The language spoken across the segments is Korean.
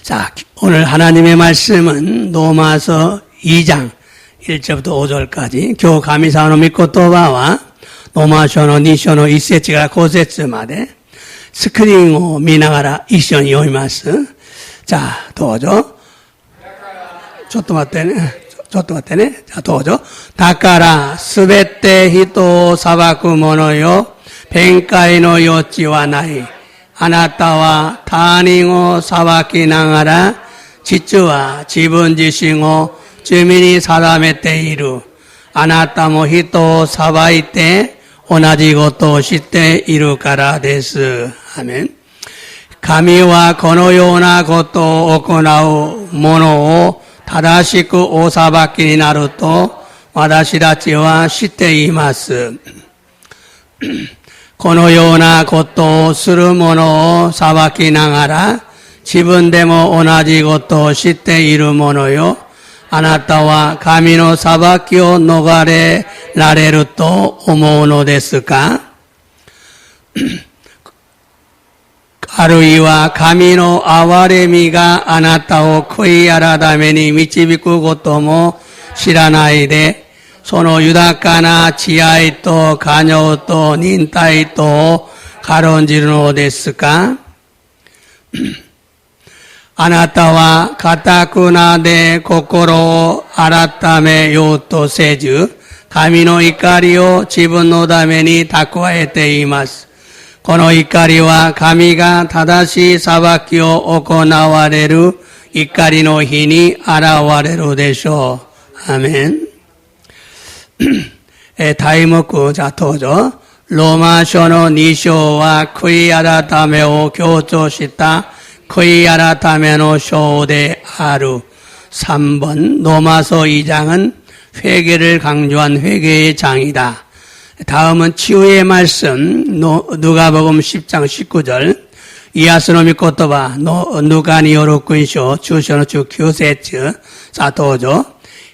자, 오늘 하나님의 말씀은 로마서 2장 1절부터 5절까지 교우 가미사노 미코토바와 로마쇼노 니쇼노 이세치가 고세츠마데 스크린を見ながら一緒に読みます。じゃあ、どうぞ。ちょっと待ってね。じゃあ、どうぞ。だから、すべて人を裁く者よ。弁解の余地はない。あなたは他人を裁きながら、実は自分自身を罪に定めている。あなたも人を裁いて、同じことをしているからです。アメン。神はこのようなことを行う者を正しくお裁きになると、私たちは知っています。このようなことをする者を裁きながら、自分でも同じことを知っている者よ。あなたは神の裁きを逃れられると思うのですか？あるいは神の憐れみがあなたを悔い改めに導くことも知らないで、その豊かな慈愛と寛容と忍耐とを軽んじるのですか？あなたは堅くなで心を改めようとせず、神の怒りを自分のために蓄えています。この怒りは神が正しい裁きを行われる怒りの日に現れるでしょう。アメン。題目、じゃあどうぞ。ローマ書の2章は悔い改めを強調した悔い改めの書である。 3번 로마서 2장은 회개를 강조한 회개의 장이다. 다음은 치유의 말씀 누가복음 10장 19절 이아스노 미코토바 누가니 요로쿠이쇼 주쇼노 주큐세츠 사토조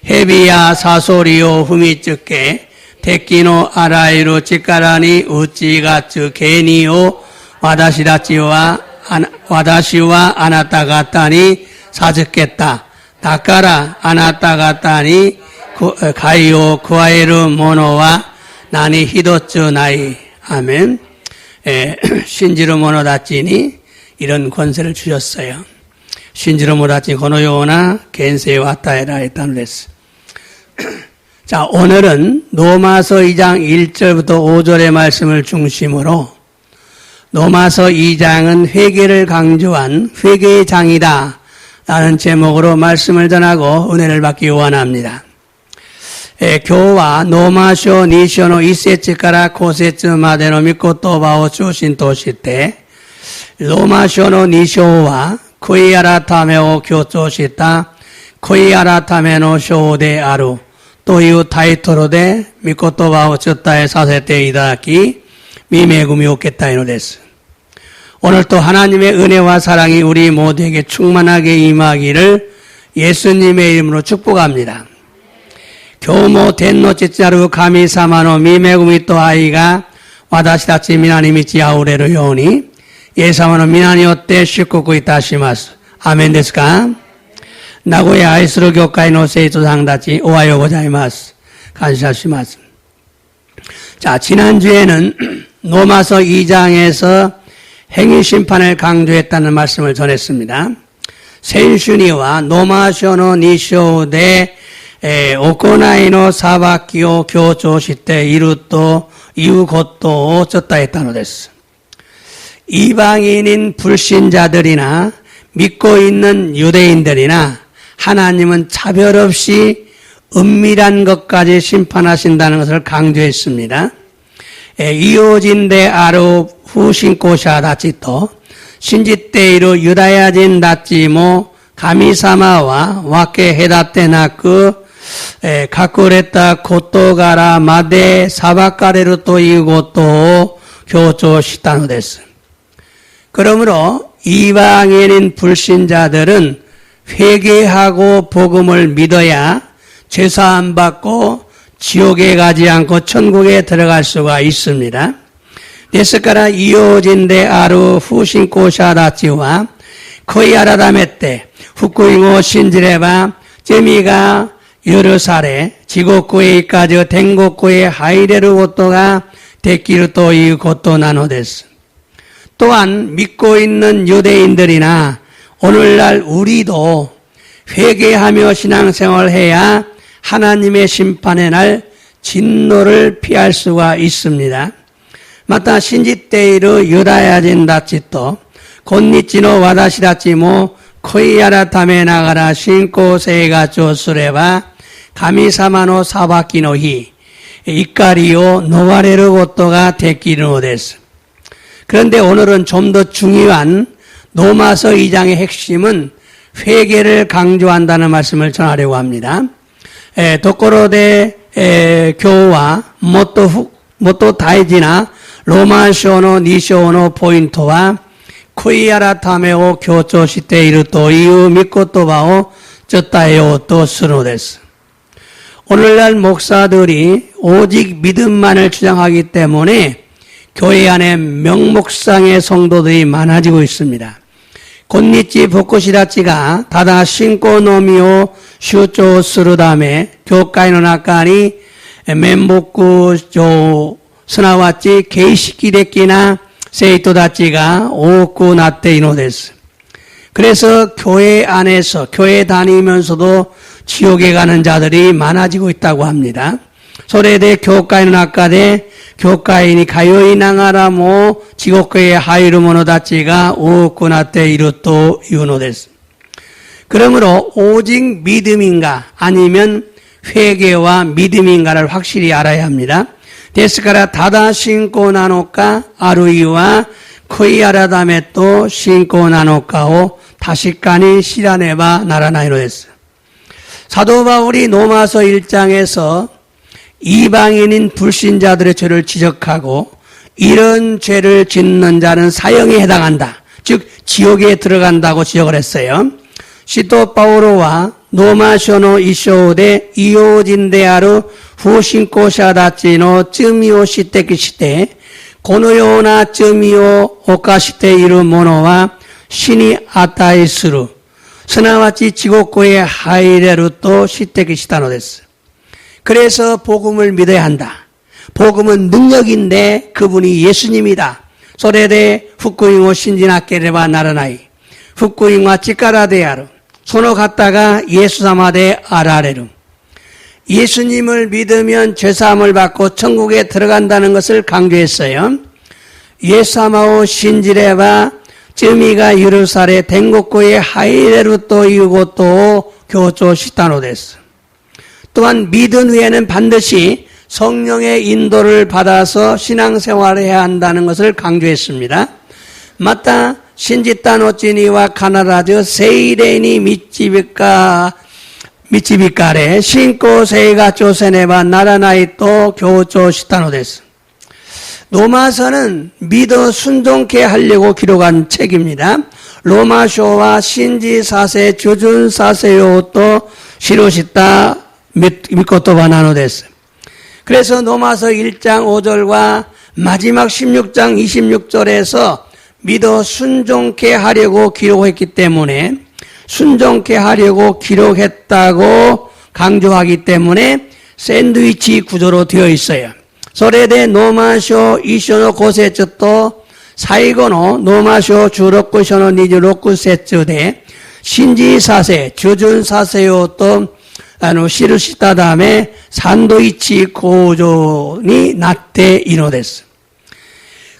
헤비야 사소리오 후미츠케 데키노 아라이로 치카라니 우치가츠 게니오 와다시와 아나타가타니 사즈겠다. 다카라 아나타가타니 가이오 쿠아에르 모노와 나니 히도츠 나이. 아멘. 신지로 모노다치니 이런 권세를 주셨어요. 신지로 모노다치 고노요나 겐세에 왔다에라 했다는 레스. 자, 오늘은 로마서 2장 1절부터 5절의 말씀을 중심으로 로마서 2장은 회개를 강조한 회개의 장이다 라는 제목으로 말씀을 전하고 은혜를 받기 원합니다. 今日はローマ書2章の1節から5節までの御言葉を中心として、ローマ書の2章は悔い改めを強調した悔い改めの書であるというタイトルで御言葉を伝えさせていただき、御恵みを受けたいのです。 오늘도 하나님의 은혜와 사랑이 우리 모두에게 충만하게 임하기를 예수님의 이름으로 축복합니다. 今日も天の父なる神様の御恵みと愛が私たち皆に満ち溢れるように、イエス様の皆によって祝福いたします。アーメンですか？名古屋愛する教会の生徒さんたちおはようございます。感謝します。 자, 지난주에는 로마서 2장에서 행위 심판을 강조했다는 말씀을 전했습니다. 센슈니와 로마쇼노 니쇼 대 오코나이노 사바키오 교조시테 이루또 이유고또 쳤다 했다는 것です. 이방인인 불신자들이나 믿고 있는 유대인들이나 하나님은 차별 없이 은밀한 것까지 심판하신다는 것을 강조했습니다. 이오진데 아루 후신코샤 다치토 신지테이루 유다야진 다치모 가미사마와 와케 헤다테나크 가쿠레타 고토가라 마데 사바카레루 또 이고토 교조시타노 데스. 그러므로 이방인인 불신자들은 회개하고 복음을 믿어야 죄사함 받고 지옥에 가지 않고 천국에 들어갈 수가 있습니다. ですから、イオジンであるフーシンコシャダチは、コイアラダメって福音を信じれば罪が許され地獄へ行かず天国へ入れることができるということなのです。또한 믿고 있는 유대인들이나 오늘날 우리도 회개하며 신앙생활해야 하나님의 심판의 날 진노를 피할 수가 있습니다. また信じているユダヤ人たちと今日の私たちも悔い改めながら信仰生活をすれば神様の裁きの日、怒りを逃れることができるのです。 그런데 오늘은 좀 더 중요한 로마서 2장의 핵심은 회개를 강조한다는 말씀을 전하려고 합니다. ところで、今日はもっと大事なローマ書の2章のポイントは悔い改めを強調しているという御言葉を伝えようとするのです。 오늘날 목사들이 오직 믿음만을 주장하기 때문에 교회 안에 명목상의 성도들이 많아지고 있습니다. 今日牧師たちがただ信仰のみを主張するため教会の中に面目上すなわち形式的な生徒たちが多くなっているのです。 그래서 교회 안에서 교회 다니면서도 지옥에 가는 자들이 많아지고 있다고 합니다. それで教会の中で教会に通いながらも地獄へ入る者たちが多くなっているというのです。 그러므로 오직 믿음인가 아니면 회개와 믿음인가를 확실히 알아야 합니다. ですからただ信仰なのかあるいは悔い改めと信仰なのかを確かに知らねばならないのです。 사도 바울이 로마서 1장에서 이방인인 불신자들의 죄를 지적하고 이런 죄를 짓는 자는 사형에 해당한다. 즉 지옥에 들어간다고 지적을 했어요. 시도 바오로와 노마쇼노 이쇼데 이오진데아르 후신코샤다치노 쯔미오 시테키시테 고노요나 쯔미오 오카시테 이루 모노와 신이 아타이스루 스나와치 지옥고에 하이레루 또 시테키시타노 데스. 그래서 복음을 믿어야 한다. 복음은 능력인데 그분이 예수님이다. 소레데 후쿠잉오 신진학계레바 나라나이 후쿠잉와 치카라데아르 손을 갖다가 예수사마데 아라레루. 예수님을 믿으면 죄사함을 받고 천국에 들어간다는 것을 강조했어요. 예수사마오 신지레바 쯔미가 유르사레 댕고코에 하이레루 또 이것도 교조시타노 데스. 또한 믿은 후에는 반드시 성령의 인도를 받아서 신앙생활을 해야 한다는 것을 강조했습니다. 마타 신지타노치니와 카나라즈 세이레니 미치비카레 신고세이가 조세네바 나라나이 또 교조시타노 데스. 로마서는 믿어 순종케 하려고 기록한 책입니다. 로마쇼와 신지사세 주준사세요 또 시로시타 미코토바 나노 데스. 그래서 로마서 1장 5절과 마지막 16장 26절에서 믿어 순종케 하려고 기록했기 때문에 순종케 하려고 기록했다고 강조하기 때문에 샌드위치 구조로 되어 있어요. それでローマ書1章の5節と最後のローマ書16章の26節で信じさせ、従順させようと記したためサンドイッチ構造になっているのです。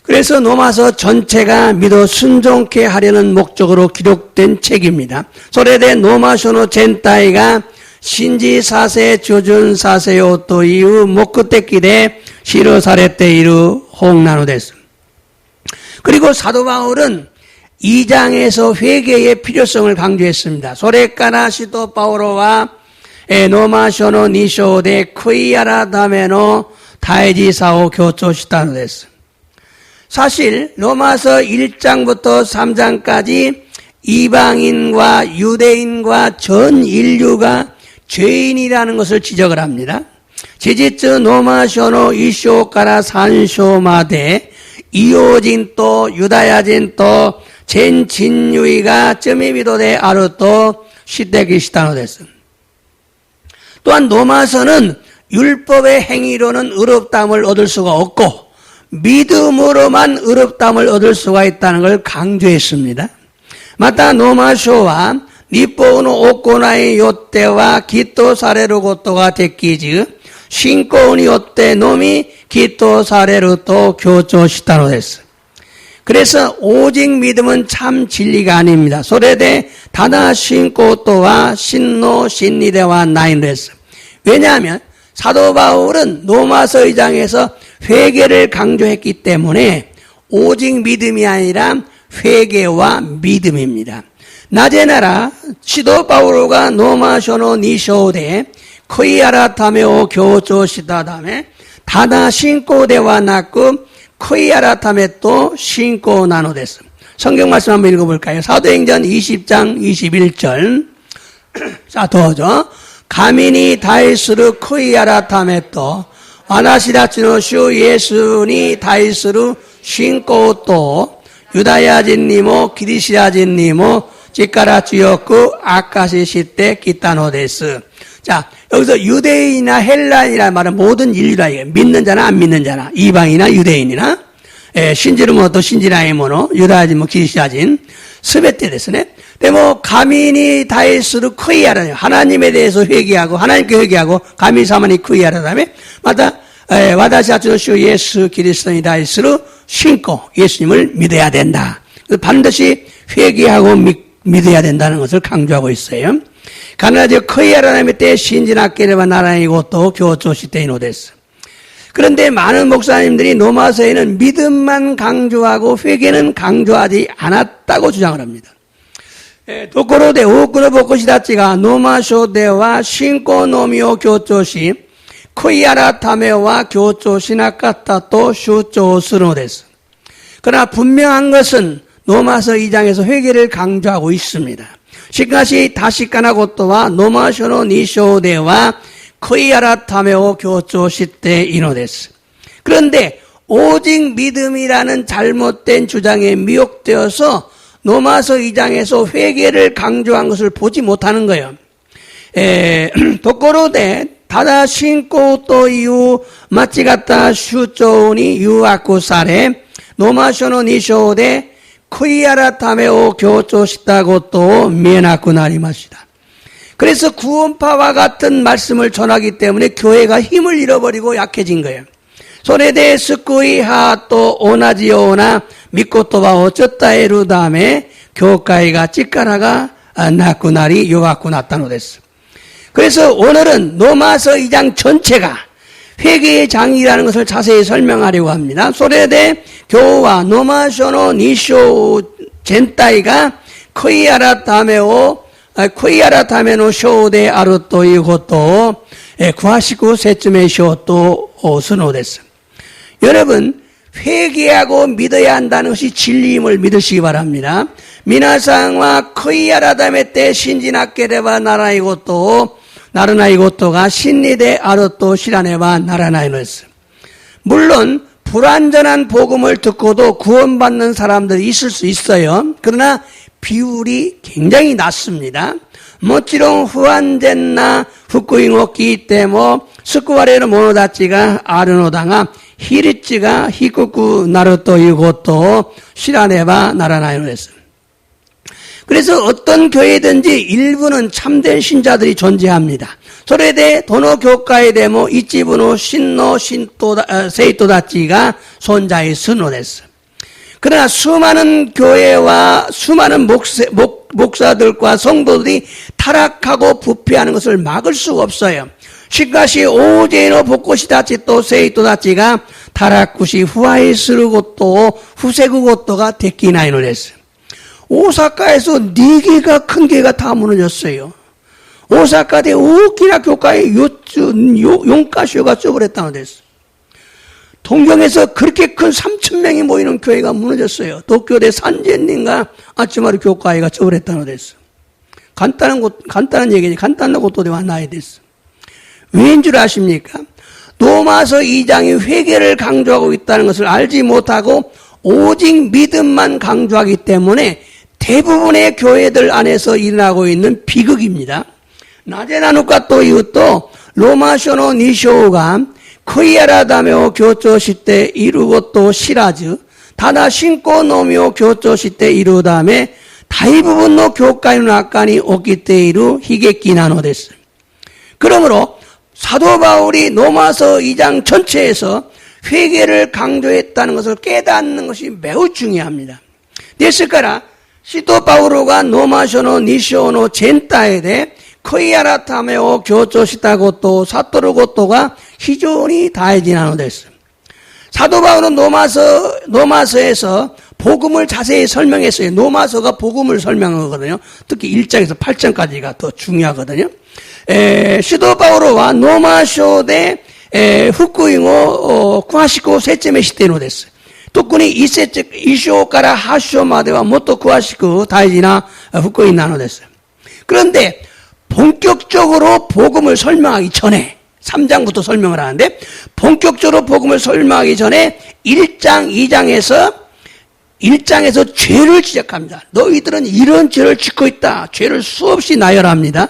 그래서 로마서 전체가 믿어 순종케 하려는 목적으로 기록된 책입니다. それでローマ書の全体が信じさせ、従順させようという目的で記されている本なのです。 그리고 사도 바울은 2장에서 회개의 필요성을 강조했습니다. それから使徒パウロはローマ書の2章で悔い改めの大事さを強調したのです。 사실 로마서 1장부터 3장까지 이방인과 유대인과 전 인류가 죄인이라는 것을 지적을 합니다. 事実ローマ書の1章から3章まで異邦人とユダヤ人と全人類が罪人であると指摘したのです。 또한 로마서는 율법의 행위로는 의롭다함을 얻을 수가 없고 믿음으로만 의롭다함을 얻을 수가 있다는 걸 강조했습니다. またロマ書は立法の行いによってはきっとされることができず信仰によってのみきっとされると強調したのです。 그래서 오직 믿음은 참 진리가 아닙니다. それでただ信仰とは真の真理ではないのです。 왜냐하면 사도 바울은 로마서 2장에서 회개를 강조했기 때문에 오직 믿음이 아니라 회개와 믿음입니다. 나제나라 시도 바울가 로마서 2章で悔い改めを強調したためただ信仰ではなく悔い改めと信仰なのです。 성경 말씀 한번 읽어볼까요? 사도행전 20장 21절. 자, 도저. 神に対する悔い改めと私たちの主イエスに対する信仰とユダヤ人にもキリシア人にも力強く証ししてきたのです。 자, 여기서 유대인이나 헬라인이라는 말은 모든 인류라 이게 믿는 자나 안 믿는 자나 이방이나 유대인이나 신지는 뭐 또 신지나의 뭐노 유다야진 뭐 기리시아진 스베테ですね. でも神に対する悔い改め 하나님에 대해서 회개하고 하나님께 회개하고神様に悔い改め また私たちの主イエスキリストに対する信仰 예수님을 믿어야 된다. 반드시 회개하고 믿어야 된다는 것을 강조하고 있어요. 必ず悔い改めて信じなければならないことを強調しているのです. 그런데 많은 목사님들이 로마서에는 믿음만 강조하고 회개는 강조하지 않았다고 주장을 합니다. ところで多くの牧師たちがローマ書では信仰のみを強調し、悔い改めは強調しなかったと主張するのです. 그러나 분명한 것은 로마서 2장에서 회개를 강조하고 있습니다. しかし確かなことはローマ書の2章では悔い改めを強調しているのです. 그런데 오직 믿음이라는 잘못된 주장에 미혹되어서 로마서 2장에서 회개를 강조한 것을 보지 못하는 거예요. ところでただ信仰という間違った主張に誘惑されローマ書の2章で悔い改めを強調したことを見えなくなりました. 그래서 구원파와 같은 말씀을 전하기 때문에 교회가 힘을 잃어버리고 약해진 거예요. それで救い派と同じような御言葉をちょっと得るため教会が力がなくなり弱くなったのです. 그래서 오늘은 로마서 2장 전체가 회개의 장이라는 것을 자세히 설명하려고 합니다. それで今日はロマ書の2章全体が悔い改めの章であるということを詳しく説明しようとするのです. 여러분 회개하고 믿어야 한다는 것이 진리임을 믿으시기 바랍니다. 皆さんは悔い改めて信じなければならないことが真理であると知らねばならないのです. 물론 불완전한 복음을 듣고도 구원받는 사람들이 있을 수 있어요. 그러나 비율이 굉장히 낮습니다. もちろん不安全な福音を聞いても救われる者たちがあるのだが比率が低くなるということを知らねばならないのです. 그래서 어떤 교회든지 일부는 참된 신자들이 존재합니다. それでどの教会でも一部の真の生徒たちが存在するのです. 그러나 수많은 교회와 수많은 목사들과 성도들이 타락하고 부패하는 것을 막을 수가 없어요. しかし大勢の牧師たちと生徒たちがタラクし腐敗することを防ぐことができないのです. 오사카에서 4개가 큰 교회가 다 무너졌어요. 오사카대 大きな教会 4カ所が 쪄버렸다는 데서. 동경에서 그렇게 큰 3,000명이 모이는 교회가 무너졌어요. 도쿄대 산젠린가 아츠마루 교회가 쪄버렸다는 데서. 간단한 얘기지. 간단한 것도 되와 나야 됐어. 왜인 줄 아십니까? 로마서 2장이 회개를 강조하고 있다는 것을 알지 못하고 오직 믿음만 강조하기 때문에 대부분의 교회들 안에서 일어나고 있는 비극입니다. 나제 나누카 또 이것도 로마쇼노 니쇼가 코이아라다메오 교조 시대 이루고 또 시라즈 다다 신고 노미오 교조 시대 이루 다음에 대부분の教会の中に起きている悲劇なのです。 그러므로 사도 바울이 로마서 2장 전체에서 회개를 강조했다는 것을 깨닫는 것이 매우 중요합니다. ですから使徒パウロがローマ書の2章の全体で悔い改めを強調したことを悟ることが非常に大事なのです。 사도 바울은 로마서에서 복음을 자세히 설명했어요. 로마서가 복음을 설명하거든요. 특히 1장에서 8장까지가 더 중요하거든요. 시도 바울과 로마서で福音を詳しく説明しているのです。 特に1章から8章まではもっと詳しく大事な福音なのです。 그런데 본격적으로 복음을 설명하기 전에 3장부터 설명을 하는데 본격적으로 복음을 설명하기 전에 1장, 1장에서 죄를 지적합니다. 너희들은 이런 죄를 짓고 있다. 죄를 수없이 나열합니다.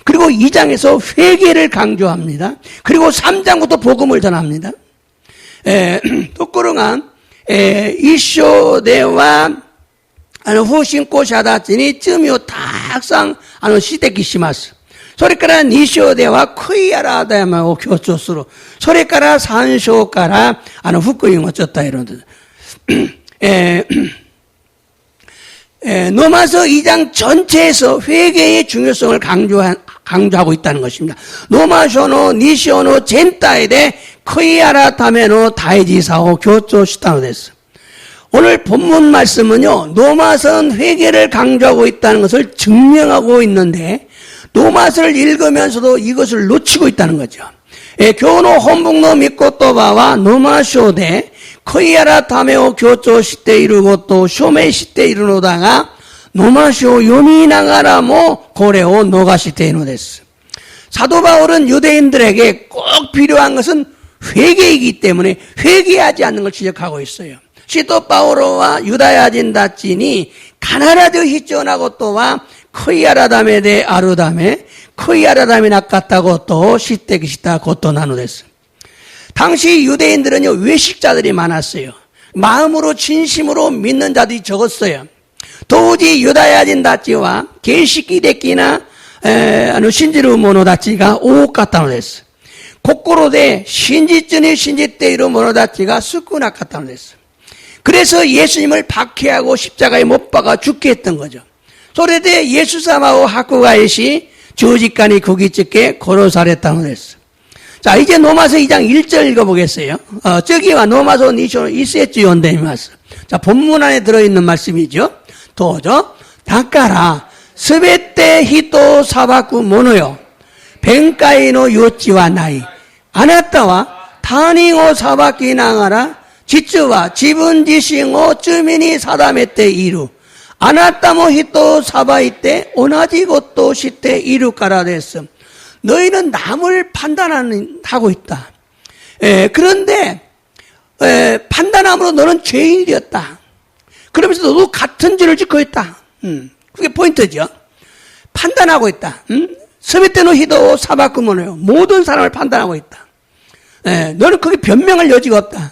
그리고 2장에서 회개를 강조합니다. 그리고 3장부터 복음을 전합니다. ところが一章では不信仰者たちに罪をたくさん指摘します。それから2章では悔い改めを強調する。それから3章から福音を伝えるんです。로마서 2장 전체에서 회개의 중요성을 강조하고 있다는 것입니다. 로마서 2章の全体で悔い改めの大事さを強調したのです。 오늘 본문 말씀은요, 로마서는 회개를 강조하고 있다는 것을 증명하고 있는데 로마서를 읽으면서도 이것을 놓치고 있다는 거죠. 今日の本文の御言葉はロマ書で悔い改めを強調していることを証明しているのだが、ロマ書を読みながらもこれを逃しているのです。 사도 바울은 유대인들에게 꼭 필요한 것은 회개이기 때문에 회개하지 않는 걸 지적하고 있어요. 시도 바오로와 유다야진 다친이 가나라도 히전하고 또한 코이아라담에 대해 아루담에 코이아라담이 낚았다고 또 시때기시다 고또 나누댔어. 당시 유대인들은요 외식자들이 많았어요. 마음으로 진심으로 믿는 자들이 적었어요. 도저히 유다야진 다치와 게시기 데끼나 신지루 모노다치가 오갔다 노댔어. 心で真実に信じている者たちが少なかったのです。 그래서 예수님을 박해하고 십자가에 못 박아 죽게 했던 거죠. それで 예수様を迫害し十字架に釘付け殺されたのです。 자, 이제 로마서 2장 1절 읽어보겠어요. 저기와 로마서 2장 1節読んでみます. 자, 본문 안에 들어있는 말씀이죠. どうぞ. だからすべて人を裁く者よ、弁解の余地はない。あなたは他人を裁きながら実は自分自身を罪に定めている。あなたも人を裁いて同じことをしているからです。 너희는 남을 판단하고 있다. 그런데 판단함으로 너는 죄인이 되었다. 그러면서 너도 같은 죄를 짓고 있다. 그게 포인트죠. 판단하고 있다. 全ての人を裁く者よ. 모든 사람을 판단하고 있다. 너는 거기 변명할 여지가 없다.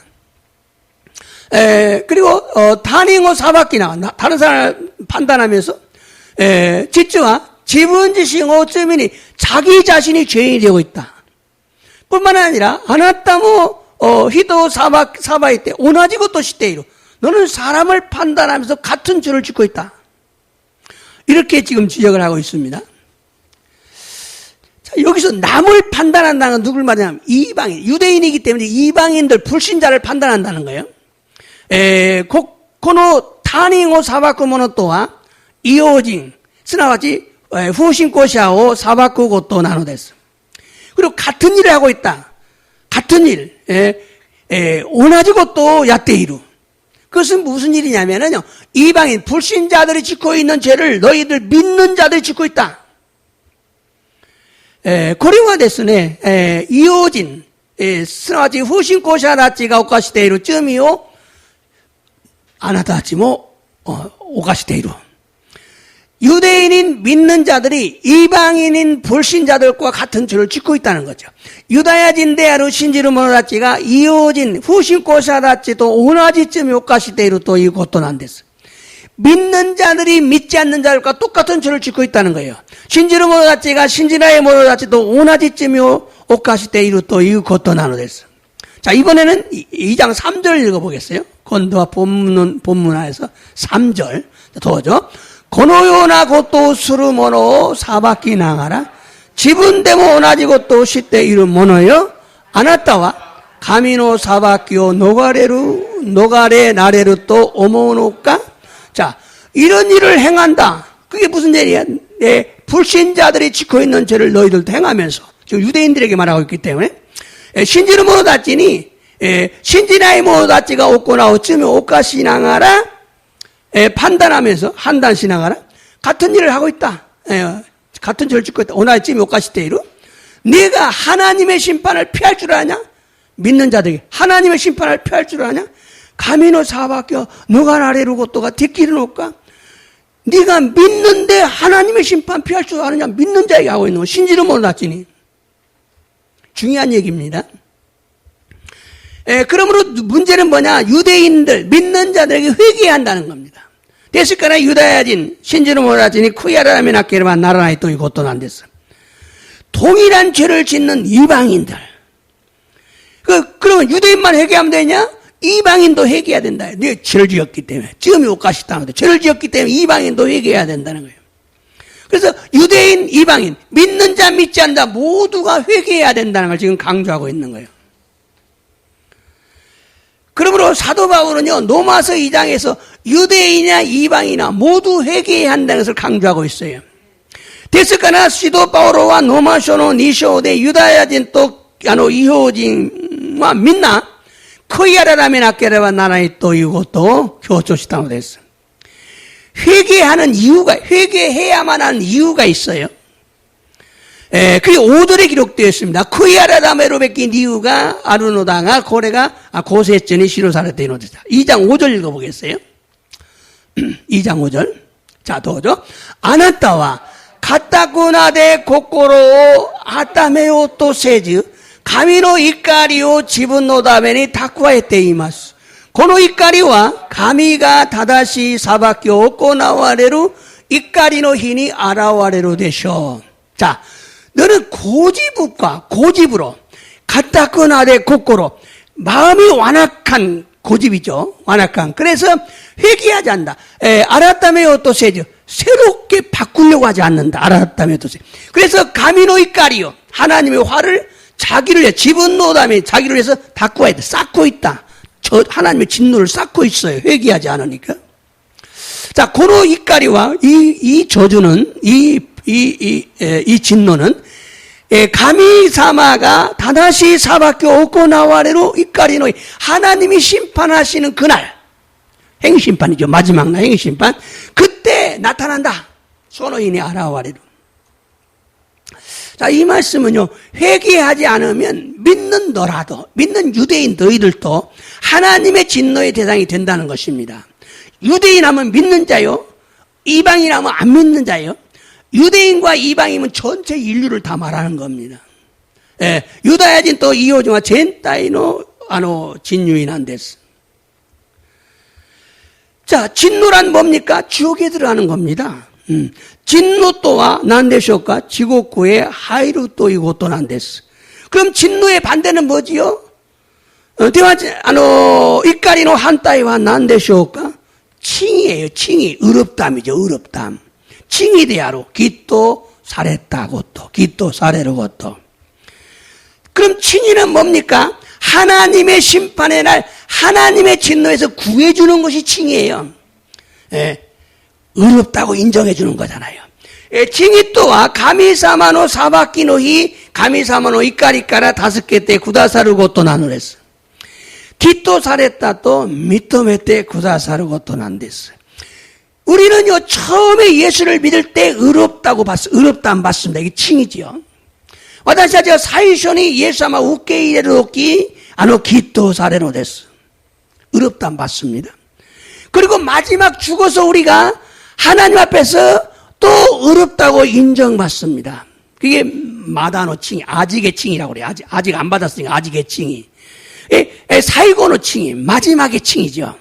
그리고 타닝을 사박기나 다른 사람을 판단하면서実は 지분自身を罪に 자기 자신이 죄인이 되고 있다. 뿐만 아니라 あなたも人を裁いて同じことをしている. 너는 사람을 판단하면서 같은 죄를 짓고 있다. 이렇게 지금 지적을 하고 있습니다. 자, 여기서 남을 판단한다는 건 누굴 말하냐면 이방인, 유대인이기 때문에 이방인들, 불신자를 판단한다는 거예요. この他人を裁く者とは異邦人、すなわち不信仰者を裁くことなのです. 그리고 같은 일을 하고 있다. 같은 일, 同じことをやっている. 그것은 무슨 일이냐면요, 이방인, 불신자들이 짓고 있는 죄를 너희들 믿는 자들이 짓고 있다. これはですね、異邦人、すなわち不信仰者たちが犯している罪をあなたたちも犯している。 유대인인 믿는 자들이 이방인인 불신자들과 같은 죄를 짓고 있다는 거죠. 유다야진 대하루 신지르 모노다치가 이호진 후신코사다치도 오나지쯤 요까시대로 또 이것도 난댔어. 믿는 자들이 믿지 않는 자들과 똑같은 죄를 짓고 있다는 거예요. 신지르 모노다치가 신지라의 모노다치도 오나지쯤 요까시대로 또 이것도 나누댔어. 자, 이번에는 2장 3절 읽어보겠어요. 건도와 본문화에서 3절 더죠. このようなことをする者を裁きながら、自分でも同じことを知っている者よ。あなたは神の裁きを逃れられると思うのか? 자, 이런 일을 행한다. 그게 무슨 일이야? 불신자들이 짓고 있는 죄를 너희들도 행하면서, 지금 유대인들에게 말하고 있기 때문에, 신지는 모노다치니, 신지나의 모노다치가 없거나 어쩌면 오까시나가라, 판단하면서 한단 시나가라 같은 일을 하고 있다. 같은 죄를 짓고 있다. 오나이쯤 요까시테이루 네가 하나님의 심판을 피할 줄 아냐? 믿는 자들에게 하나님의 심판을 피할 줄 아냐? 가미노 사바껴 너가 나래로 것도가 듣기를 놓을까? 네가 믿는데 하나님의 심판 피할 줄 아느냐? 믿는 자에게 하고 있는 거 신지는 몰랐지니 중요한 얘기입니다. 그러므로 문제는 뭐냐? 유대인들, 믿는 자들에게 회개해야 한다는 겁니다. 됐을까나 유다야진, 신지는 모라진이 쿠야라면 아케르만 나라나이 또 이것도 안 됐어. 동일한 죄를 짓는 이방인들. 그러면 유대인만 회개하면 되냐? 이방인도 회개해야 된다. 네, 죄를 지었기 때문에. 지금이 오까시 당한데 죄를 지었기 때문에 이방인도 회개해야 된다는 거예요. 그래서 유대인, 이방인, 믿는 자, 믿지 않는 자 모두가 회개해야 된다는 걸 지금 강조하고 있는 거예요. 그러므로 사도 바울은요, 로마서 2장에서 유대인이나 이방이나 모두 회개해야 한다는 것을 강조하고 있어요. 됐을까나 시도 바울과 노마쇼노 니쇼데 유다야진 또 이호진과 믿나 코이아라라면 아케라와 나라에 또 이것도 교조시다고 됐어. 회개하는 이유가, 회개해야만 하는 이유가 있어요. 그게 5절에 기록되어 있습니다. 쿠이아라다메로 베낀 이유가 아르노다가 고래가 고세전이 시로사르테 이노데다. 2장 5절 읽어보겠어요. 2장 5절. 자, 도죠. 아나타와 가타쿠나데 코코로 아타메오 또 세즈 가미노 이까리오 지분노다메니 타쿠아에테 이마스. 고노 이까리와 가미가 다다시 사바키오 오코나와레루 이까리노 히니 아라와레루 되쇼. 자, 너는 고집으로 가타쿠나데 코코로 마음이 완악한 고집이죠. 완악한. 그래서 회개하지 않는다. 아라타메오 또 세즈 새롭게 바꾸려고 하지 않는다. 아라타메오 또 세즈. 그래서 가미노 이까리오 하나님의 화를 자기를 위해 지분노담에 자기를 위해서 다꾸어야 돼. 쌓고 있다. 저 하나님의 진노를 쌓고 있어요. 회개하지 않으니까. 자, 고노 이까리와 이 저주는 이 진노는 가미사마가 다다시 사바키 오코나와레로 이까리노이 하나님이 심판하시는 그날 행심판이죠. 마지막 날 행심판 그때 나타난다. 소노인이 아라와레로. 자, 이 말씀은요, 회개하지 않으면 믿는 너라도, 믿는 유대인 너희들도 하나님의 진노의 대상이 된다는 것입니다. 유대인 하면 믿는 자요, 이방인 하면 안 믿는 자요. 유대인과 이방인은 전체 인류를 다 말하는 겁니다. 유다야진 또 이호중과 젠타이노 진유인한데스. 자, 진노란 뭡니까? 지옥에 들어가는 겁니다. 진노 또와 난데쇼까 지옥구의 하이루 또 이것도 난데스. 그럼 진노의 반대는 뭐지요? 이까리노 한따이와 난데쇼까 칭이에요. 칭이 의롭담이죠. 의롭담. 칭이 대하로 기또 사랬다고또 기또 사레르고또. 그럼 칭이는 뭡니까? 하나님의 심판의 날 하나님의 진노에서 구해주는 것이 칭이에요. 의롭다고 인정해 주는 거잖아요. 칭이 또와 가미사마노 사바키노히 가미사마노 이까리까라 5개 때 구다사르고 또 나누랬어. 기또 사랬다 또 미토메 때 구다사르고 또 난댔어. 우리는요 처음에 예수를 믿을 때 의롭다고 의롭다 안 받습니다. 이게 칭이지요. 와다시아저 사이쇼니 예수아마 우케이레로키 기또 사레노 됐어. 의롭다 안 받습니다. 그리고 마지막 죽어서 우리가 하나님 앞에서 또 의롭다고 인정받습니다. 그게 마다노 칭의, 아직의 칭이라고 그래요. 아직 안 받았으니까 아직의 칭의. 사이고노 칭의, 마지막의 칭이죠.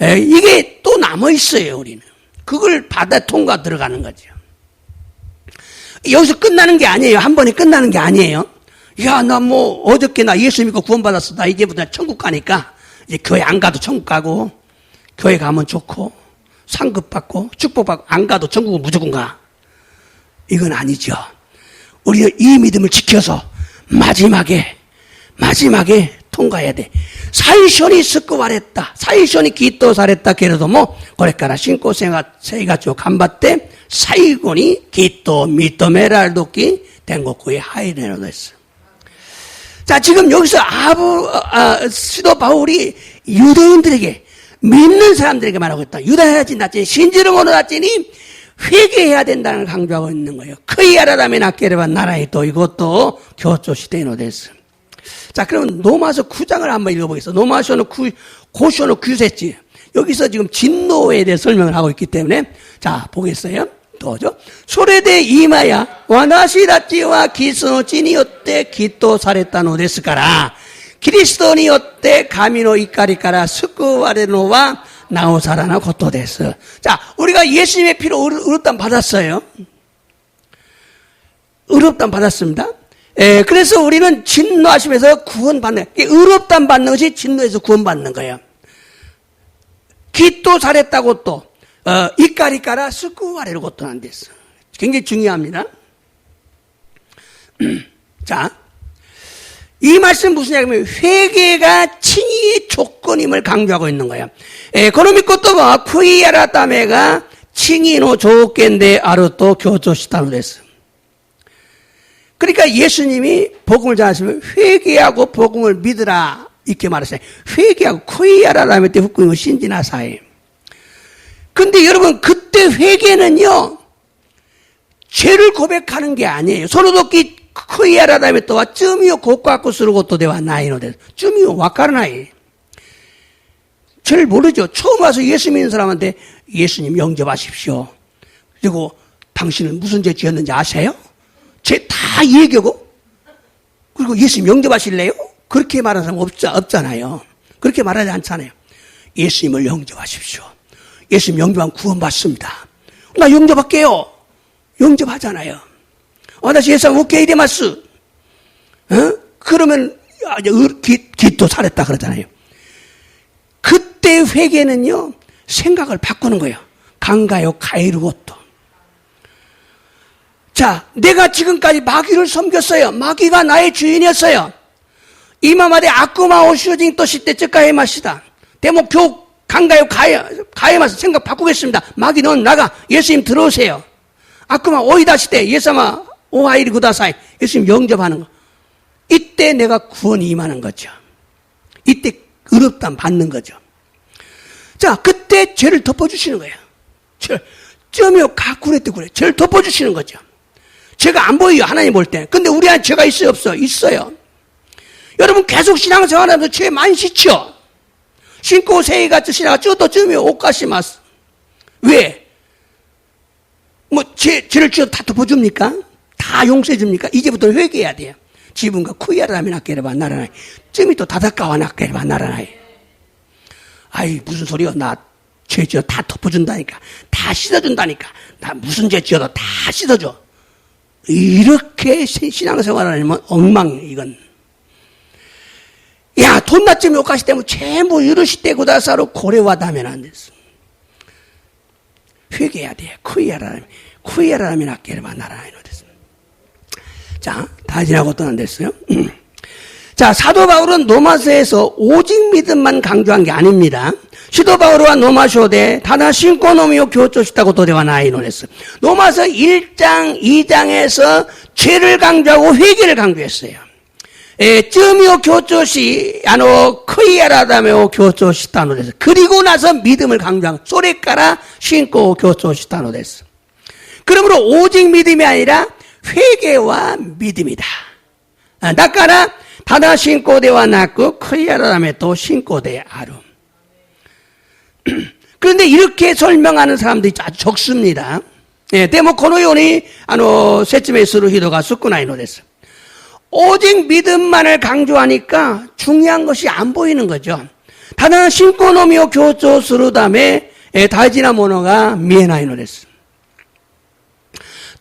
이게 또 남아있어요, 우리는. 그걸 받아 통과 들어가는 거죠. 여기서 끝나는 게 아니에요. 한 번에 끝나는 게 아니에요. 야, 나 뭐, 어저께 나 예수 믿고 구원받았어. 나 이제부터 천국 가니까, 이제 교회 안 가도 천국 가고, 교회 가면 좋고, 상급 받고, 축복받고, 안 가도 천국은 무조건 가. 이건 아니죠. 우리는 이 믿음을 지켜서, 마지막에 통과해야 돼. 사이션이 스쿠와레타, 사이션이 기또 사레타 게레도 뭐, 고레카라 신고 세이가죠 간바때, 사이곤이 기또 미토메랄도끼 된곡구에 하이레노 됐어. 자, 지금 여기서 시도 바울이 유대인들에게, 믿는 사람들에게 말하고 있다. 유다야지 낫지, 신지를 모르 낫지니 회개해야 된다는 걸 강조하고 있는 거예요. 크이아라라면 아케레바 나라에 또 이것도 교조시대노 됐어. 자, 그러면 로마서 9장을 한번 읽어보겠습니다. 로마서는 고쇼노 규세지. 여기서 지금 진노에 대해 설명을 하고 있기 때문에, 자, 보겠어요. 또죠. 소레데 이마야, 와나시다치와 기스노치によってきっとされたのですから、キリストによって神の怒りから救われるのはなおさらなことです。 자, 우리가 예수님의 피로 의롭다함 받았어요. 의롭다함 받았습니다. 그래서 우리는 진노하심에서 구원받는, 의롭다함 받는 것이 진노에서 구원받는 거예요. 기도 잘했다고 또, 이까리까라 스쿠와레를 것도 안 됐어. 굉장히 중요합니다. 자, 이 말씀 무슨 얘기냐면, 회개가 칭의의 조건임을 강조하고 있는 거예요. 에코노미 것도가 쿠이야라 따메가 칭의노 조건데 아르토 교조시타노 됐어. 그러니까 예수님이 복음을 전하시면 회개하고 복음을 믿으라 이렇게 말하셨어요. 회개하고 쿠이야라라면 때 후쿠이노 신지나사이. 근데 여러분, 그때 회개는요, 죄를 고백하는 게 아니에요. 서로도끼 쿠이야라라면 또와 쯤이요 고가고 쓰는 것도 대와 나이노 데 쯤이요 와카르나이. 잘 모르죠. 처음 와서 예수 믿는 사람한테 예수님 영접하십시오. 그리고 당신은 무슨 죄 지었는지 아세요? 죄 다 얘기하고, 그리고 예수님 영접하실래요? 그렇게 말하는 사람 없잖아요. 그렇게 말하지 않잖아요. 예수님을 영접하십시오. 예수님 영접하면 구원받습니다. 나 영접할게요. 영접하잖아요. 다시 예수님 오케이 데마스. 그러면 기도 살았다 그러잖아요. 그때 회개는요, 생각을 바꾸는 거예요. 강가요 가이르고또. 자, 내가 지금까지 마귀를 섬겼어요. 마귀가 나의 주인이었어요. 이마마데 아쿠마 오슈징 또 시대 쯔까해 마시다. 대목교 강가요 가해 마시 생각 바꾸겠습니다. 마귀 넌 나가. 예수님 들어오세요. 아쿠마 오이다 시대 예사마 오하이리 구다사이. 예수님 영접하는 거. 이때 내가 구원이 임하는 거죠. 이때 의롭다함 받는 거죠. 자, 그때 죄를 덮어주시는 거예요. 쩌며 가꾸랬대 그래. 죄를 덮어주시는 거죠. 죄가 안 보여요, 하나님 볼 때. 근데 우리 안에 죄가 있어요, 없어요? 있어요. 여러분 계속 신앙생활하면서 죄 많이 씻죠? 신고 세이같이 신앙가 쩌도 쩌며 옷가시마스. 왜? 뭐 죄를 지어도 다 덮어줍니까? 다 용서해줍니까? 이제부터 회개해야 돼요. 지분과 쿠이야라면 아케레바 나라나이. 쯤이 또 다다까와 나케레바 나라나이. 아이, 무슨 소리야. 나 죄 지어 다 덮어준다니까. 다 씻어준다니까. 나 무슨 죄 지어도 다 씻어줘. 이렇게 신앙생활을 하면 엉망이에요, 이건. 야, 돈나쯤 욕하시 때문에 전부 이르시 때고 다사로 고래와다면 안 됐어. 회개해야 돼. 쿠이야라면 아케레바 나라나이. 자, 다 지나고 또 안 됐어요. 자, 사도 바울은 로마서에서 오직 믿음만 강조한 게 아닙니다. 시도 바울과 로마쇼대 다다 신고 노미오 교조시다고 도대와 나이노랬어. 로마서 1장, 2장에서 죄를 강조하고 회개를 강조했어요. 쯔미오 교조시, 크이야라다메오 교조시다노랬어. 그리고 나서 믿음을 강조한, 소레까라 신고 교조시다노랬어. 그러므로 오직 믿음이 아니라 회개와 믿음이다. 나까라 다다 신고대와 낳고 크이야라다메 또 신고대 아름. 그런데 이렇게 설명하는 사람들이 아주 적습니다. 예, 데모このように説明する人が少ないのです。 오직 믿음만을 강조하니까 중요한 것이 안 보이는 거죠. 다른 신고のみを強調するため大事なものが見えないのです.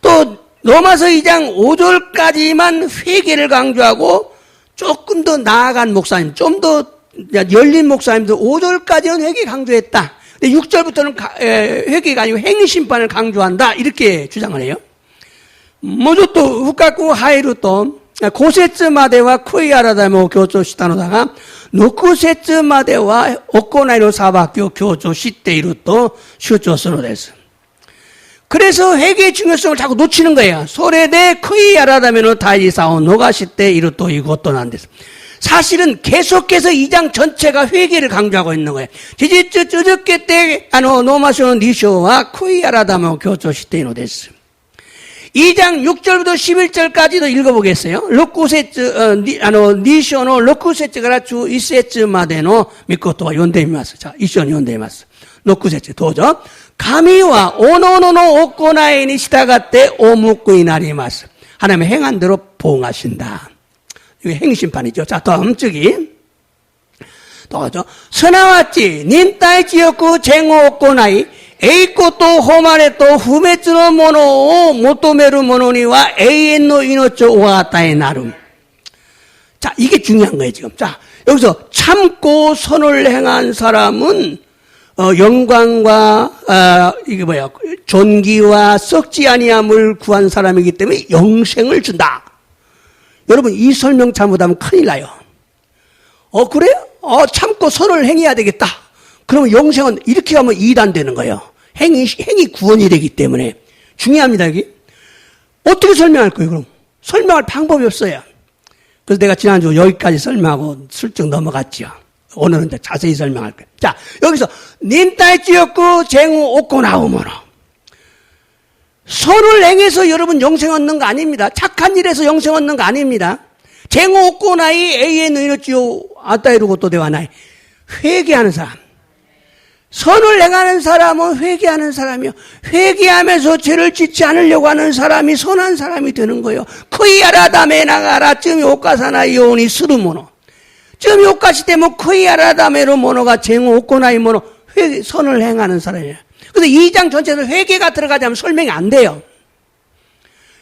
또 로마서 2장 5절까지만 회개를 강조하고 조금 더 나아간 목사님, 좀 더 열린 목사님들 5절까지는 회개 강조했다. 6절부터는 회개가 아니고 행위심판을 강조한다. 이렇게 주장을 해요. もうちょっと深く入ると5節までは悔い改めを強調したのだが6節までは行いの裁きを強調していると主張するのです. 그래서 회개의 중요성을 자꾸 놓치는 거예요. それで悔い改めの大事さを逃しているということなんです. 사실은 계속해서 2장 전체가 회개를 강조하고 있는 거예요. 지지츠 쯔즈케 때 로마서 2章は悔い改めを強調しているのです. 2장 6절부터 11절까지도 읽어보겠어요. 2章の6節から11節までの御言葉を読んでみます. 자, 一緒に読んでみます. 6節どうぞ. 神はおのおのの行いに従ってお報いになります. 하나님의 행한 대로 보응하신다. 이게 행심판이죠. 자, 다음 주기. 도죠. すなわち忍耐強く善を行い栄光と誉れと不滅のものを求める者には永遠の命をお与えなる. 자, 이게 중요한 거예요, 지금. 자, 여기서 참고 선을 행한 사람은 영광과 이게 뭐야? 존귀와 썩지 아니함을 구한 사람이기 때문에 영생을 준다. 여러분, 이 설명 잘못하면 큰일 나요. 그래요? 참고 선을 행해야 되겠다. 그러면 영생은 이렇게 하면 이단되는 거예요. 행이 구원이 되기 때문에. 중요합니다, 여기. 어떻게 설명할 거예요, 그럼? 설명할 방법이 없어요. 그래서 내가 지난주 여기까지 설명하고 슬쩍 넘어갔죠. 오늘은 이제 자세히 설명할 거예요. 자, 여기서, 닌타이찌였고, 쟁우 옷고 나오므로. 선을 행해서 여러분 영생 얻는 거 아닙니다. 착한 일에서 영생 얻는 거 아닙니다. 쟁우 옷고 나이 에이엔 이노치요 아따이루 것도 되와나이. 회개하는 사람. 선을 행하는 사람은 회개하는 사람이요. 회개하면서 죄를 짓지 않으려고 하는 사람이 선한 사람이 되는 거예요. 크이아라다메 나가라 쯤이 오카사나 요니 스루모노. 쯤이 오카시 때문에 크이아라다메로 모노가 쟁우 옷고 나이 모노. 선을 행하는 사람이에요. 근데 2장 전체에서 회개가 들어가자면 설명이 안 돼요.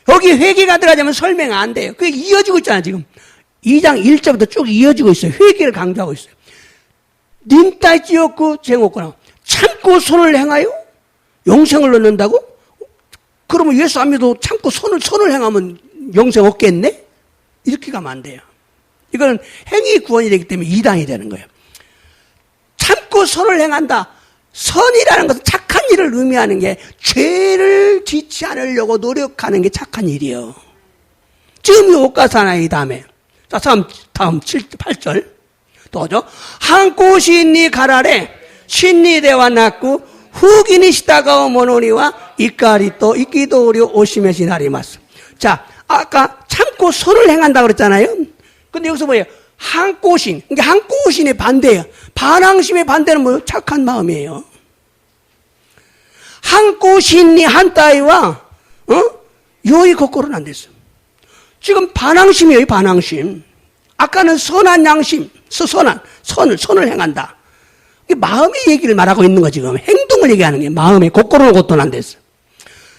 여기 회개가 들어가자면 설명이 안 돼요. 그게 이어지고 있잖아요, 지금. 2장 1절부터 쭉 이어지고 있어요. 회개를 강조하고 있어요. 닌타이찌였고 쟁없구나. 참고 선을 행하여 영생을 얻는다고? 그러면 예수 안 믿어도 참고 선을 행하면 영생 얻겠네? 이렇게 가면 안 돼요. 이거는 행위 구원이 되기 때문에 이단이 되는 거예요. 참고 선을 행한다. 선이라는 것은 착한 일을 의미하는 게 죄를 짓지 않으려고 노력하는 게 착한 일이에요. 지금 오카사나이 다음에. 자, 다음 8절. 또죠. 한코 신니 가라레 신니 대와 낳고 후기니 시다가오 모노니와 이까리 또 이끼도리 오시메시 나리마스. 자, 아까 참고 선을 행한다고 그랬잖아요. 근데 여기서 뭐예요? 한코신. 그러니까 한코신의 반대예요. 반항심의 반대는 뭐예요? 착한 마음이에요. 한코신니 한따위와 요이 거꾸로는 안 됐어. 지금 반항심이에요, 반항심. 아까는 선한 양심, 선을 행한다. 이게 마음의 얘기를 말하고 있는 거 지금. 행동을 얘기하는 게 마음의 거꾸로는 것도 안 됐어.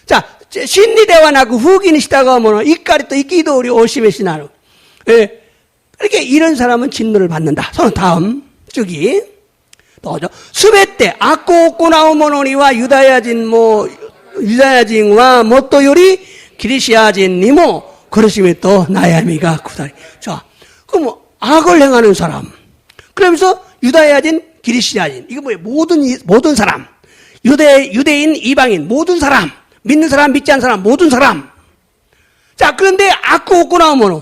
자, 신리대와 나고 후기는 시다가 오면 이까리 또 이끼도 우리 오시메시나로. 예. 이렇게 이런 사람은 진노를 받는다. 다음 저기 또죠. 수배 때 악고 없고 나오모노니와 유다야진과 뭣도 요리 기리시아진니모 그러시면 또 나야미가 구다리. 자, 그럼 악을 행하는 사람. 그러면서 유다야진, 기리시아진. 이거 뭐예요? 모든 사람. 유대인, 이방인, 모든 사람. 믿는 사람, 믿지 않는 사람, 모든 사람. 자, 그런데 악고 없고 나오면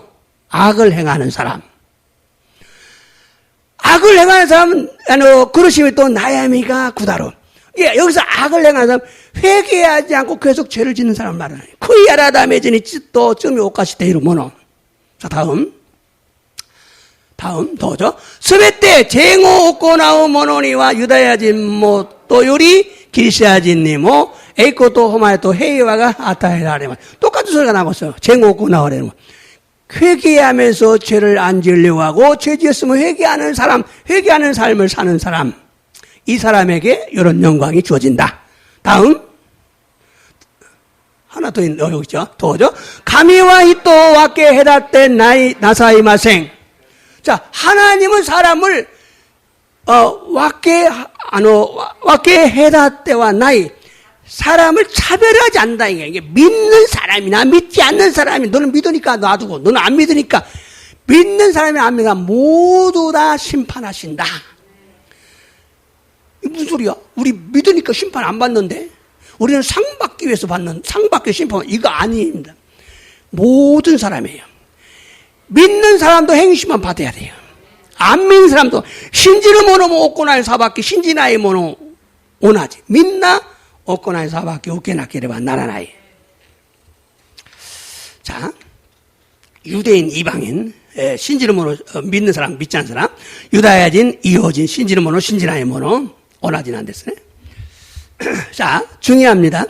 악을 행하는 사람. 악을 행하는 사람은, 그러시면 또 나야미가 구다로. 예, 여기서 악을 행하는 사람, 회개하지 않고 계속 죄를 짓는 사람 말이에요. 쿠이아라다메진이 또 쯤이 오카시테이로 모노. 자, 다음, 더죠. 스베 때 쟁오 없고 나오 모노니와 유다야진 とよりギリシャ人にも栄光と誉れと平和が与えられます. 똑같은 소리가 나고 있어요. 쟁오고 나오려는 거. 회개하면서 죄를 안 지으려고 하고 죄 지었으면 회개하는 사람, 회개하는 삶을 사는 사람, 이 사람에게 이런 영광이 주어진다. 다음 하나 더 여기 있죠. 더죠. 가미와 히토 와케 헤다테 나사이마생. 자, 하나님은 사람을 와케 헤다테와 나이, 사람을 차별하지 않는다. 이게 믿는 사람이나 믿지 않는 사람이, 너는 믿으니까 놔두고 너는 안 믿으니까, 믿는 사람이 안 믿으니까 모두 다 심판하신다. 이게 무슨 소리야? 우리 믿으니까 심판 안 받는데, 우리는 상 받기 위해서 받는, 상 받기 심판, 이거 아닙니다. 모든 사람이에요. 믿는 사람도 행심만 받아야 돼요. 안 믿는 사람도 신지를 모노면 오코나이 사바키 신지나이 모노 오나지. 믿나 오코나이 사바키 오케나케레바 나라나이. 자, 유대인 이방인, 신지를 모노 믿는 사람 믿지 않는 사람, 유다야진 이호진 신지를 모노 신지나이 모노 오나진 안 됐으네. 자, 중요합니다.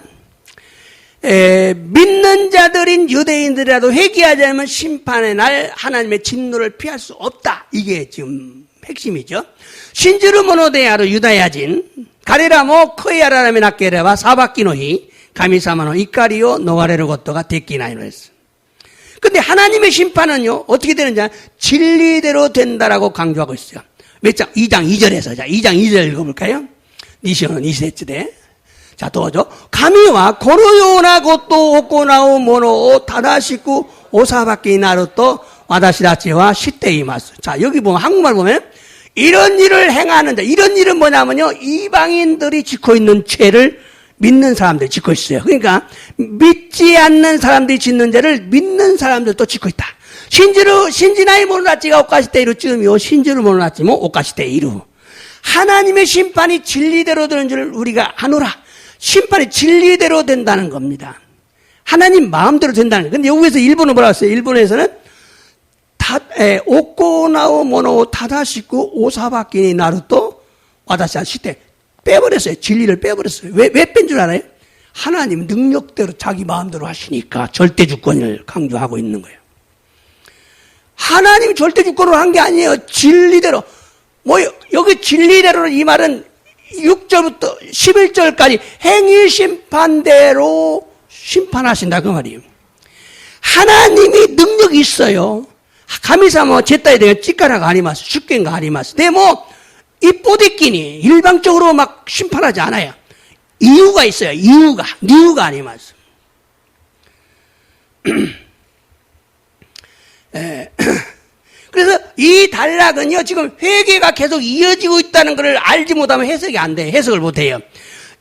믿는 자들인 유대인들이라도 회개하지 않으면 심판의 날 하나님의 진노를 피할 수 없다. 이게 지금 핵심이죠. 신주르 모노데야로 유다야진 가레라모 코이아라라메 나케레바 사바키노히 가미사마노 이카리오 노가레르 것도가 데키나이노 했어. 근데 하나님의 심판은요 어떻게 되는지 진리대로 된다라고 강조하고 있어요. 몇 장? 2장 2절에서. 자, 2장 2절 읽어볼까요? 니시오는 이세츠데. 자, 또죠. 가미와 고노요나 것도 오코나오 모노 타다시쿠 오사바키 나루토 와다시라치와 시테이마스. 자, 여기 보면 한국말 보면 이런 일을 행하는 자, 이런 일은 뭐냐면요 이방인들이 짓고 있는 죄를 믿는 사람들이 짓고 있어요. 그러니까 믿지 않는 사람들이 짓는 죄를 믿는 사람들도 짓고 있다. 신지나이 모노나치가 오카시테이루 쯤이요 신지를 모노나치 뭐 오카시테이루. 하나님의 심판이 진리대로 되는 줄 우리가 아노라. 심판이 진리대로 된다는 겁니다. 하나님 마음대로 된다는 거예요. 근데 여기에서 일본은 뭐라고 했어요? 일본에서는 오코나오 모노 타다시쿠 오사바키니 나루토 와다시아 시테 빼버렸어요. 진리를 빼버렸어요. 왜 뺀 줄 알아요? 하나님 능력대로 자기 마음대로 하시니까 절대주권을 강조하고 있는 거예요. 하나님 절대주권으로 한 게 아니에요. 진리대로. 뭐 여기 진리대로 이 말은 6절부터 11절까지 행위심판대로 심판하신다 그 말이에요. 하나님이 능력이 있어요. 가미사모 제타에 대해 찌까라가 아니마스 죽겐가 아니마스. 근데 뭐 이뽀대끼니 일방적으로 막 심판하지 않아요. 이유가 있어요. 이유가 아니마스. 그래서 이 단락은요, 지금 회개가 계속 이어지고 있다는 것을 알지 못하면 해석이 안 돼요. 해석을 못 해요.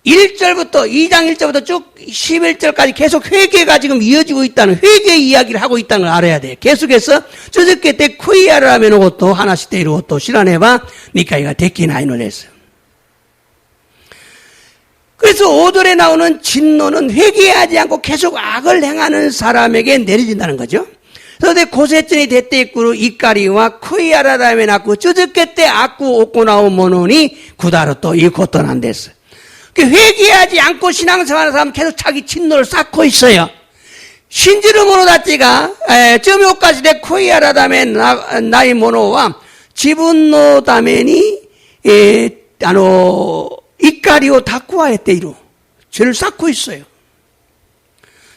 1절부터, 2장 1절부터 쭉 11절까지 계속 회개가 지금 이어지고 있다는, 회개 이야기를 하고 있다는 걸 알아야 돼요. 계속해서, 저저께 때 쿠이아를 하면 오고또 하나씩 때리고 또 시라네바 니카이가 데키나이노를 했어요. 그래서 5절에 나오는 진노는 회개하지 않고 계속 악을 행하는 사람에게 내려진다는 거죠. 그런데 고세전이 대때꾸로 이까리와 쿠이아라다에 낳고 쩌저께 때 악구 오코나오 모노니 구다로 또 이 고토난 됐어. 회개하지 않고 신앙생활하는 사람은 계속 자기 진노를 쌓고 있어요. 신지르 모노다치가 쩌묘까지 대 쿠이아라다에 나이 모노와 지분노다메니 이까리오 다쿠아에 때이루 죄를 쌓고 있어요.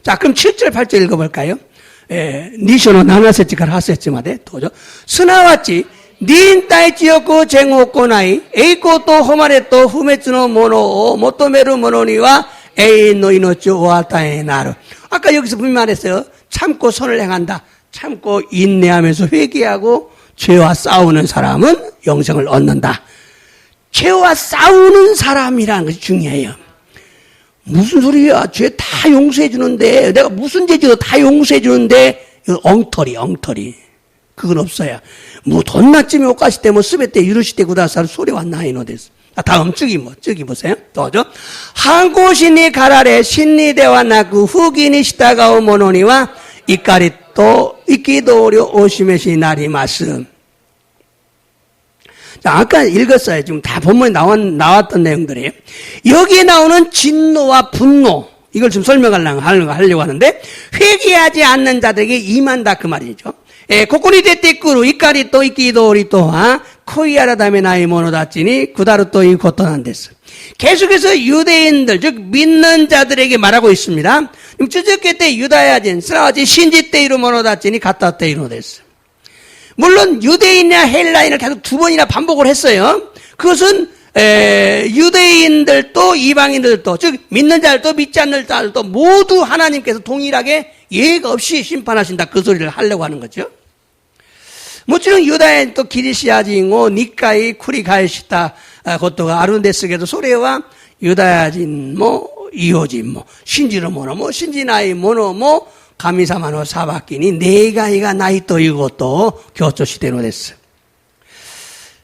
자, 그럼 7절 8절 읽어볼까요? 니쇼노 나나세치카라 하세치마데 도죠. 스나와치 닌 따이 지었고 쟁오고 나이 에이코 또 호마레 또 후메츠노 모노 모토메루 모노니와 에이노 이노치 오아타에 나루. 아까 여기서 분명히 말했어요. 참고 선을 행한다. 참고 인내하면서 회개하고 죄와 싸우는 사람은 영생을 얻는다. 죄와 싸우는 사람이라는 것이 중요해요. 무슨 소리야? 죄 다 용서해 주는데, 내가 무슨 죄 지어도 다 용서해 주는데, 엉터리. 그건 없어요. 뭐, 돈나쯤에 오까시 때, 뭐, 스베 때, 유르시 때, 구다사를 소리 왔나, 이노 됐어. 다음, 저기 보세요. 또죠. 한곳이니 가라레, 신니대와 나그 후기니 시다가오 모노니와, 이까리 또, 이끼도려 오시메시 나리 마스. 아까 읽었어요. 지금 다 본문에 나왔던 내용들이에요. 여기에 나오는 진노와 분노, 이걸 좀 설명하려고 하는데, 회개하지 않는 자들에게 임한다, 그 말이죠. 코코니 데테꾸루, 이까리 또 이끼도리 또하, 코이아라 다메 나이 모노다치니, 구다르 또 이 고토난 데스. 계속해서 유대인들, 즉, 믿는 자들에게 말하고 있습니다. 주저께 때 유다야진, 스라와지 신지 때 이루 모노다치니, 갔다 때 이루 데스. 물론, 유대인이나 헬라인을 계속 두 번이나 반복을 했어요. 그것은, 유대인들도 이방인들도, 즉, 믿는 자들도 믿지 않는 자들도 모두 하나님께서 동일하게 예가 없이 심판하신다. 그 소리를 하려고 하는 거죠. 모찌는 유다인 또 기리시아진고 니까이 쿠리가이시타 것도가 아룬데스게도 소레와 유다야진 이호진 신지로 모노 신지나이 모노 가미사마노 사바끼니 네가이가 나이 또 이것도 교조시대로 됐어.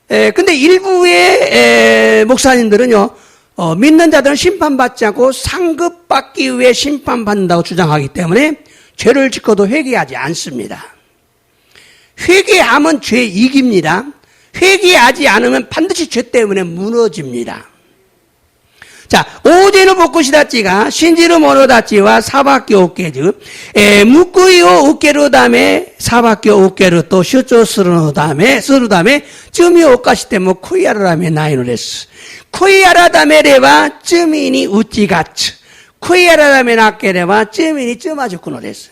근데 일부의 목사님들은요, 믿는 자들은 심판받지 않고 상급받기 위해 심판받는다고 주장하기 때문에 죄를 짓고도 회개하지 않습니다. 회개하면 죄 이깁니다. 회개하지 않으면 반드시 죄 때문에 무너집니다. 자, 오제노 보쿠시다치가 신지르 모노다치와 사바끼 오케즈, 무쿠이오 오케르 다음에 사바끼 오케르 또 슈조 스르 다음에 쯔미 오카시 때문에 쿠이아라다메 나이노레스. 쿠이아라다메레와 쯔미니 우찌가츠. 쿠이아라다메 나케레와 쯔미니 쯔마주쿠노레스.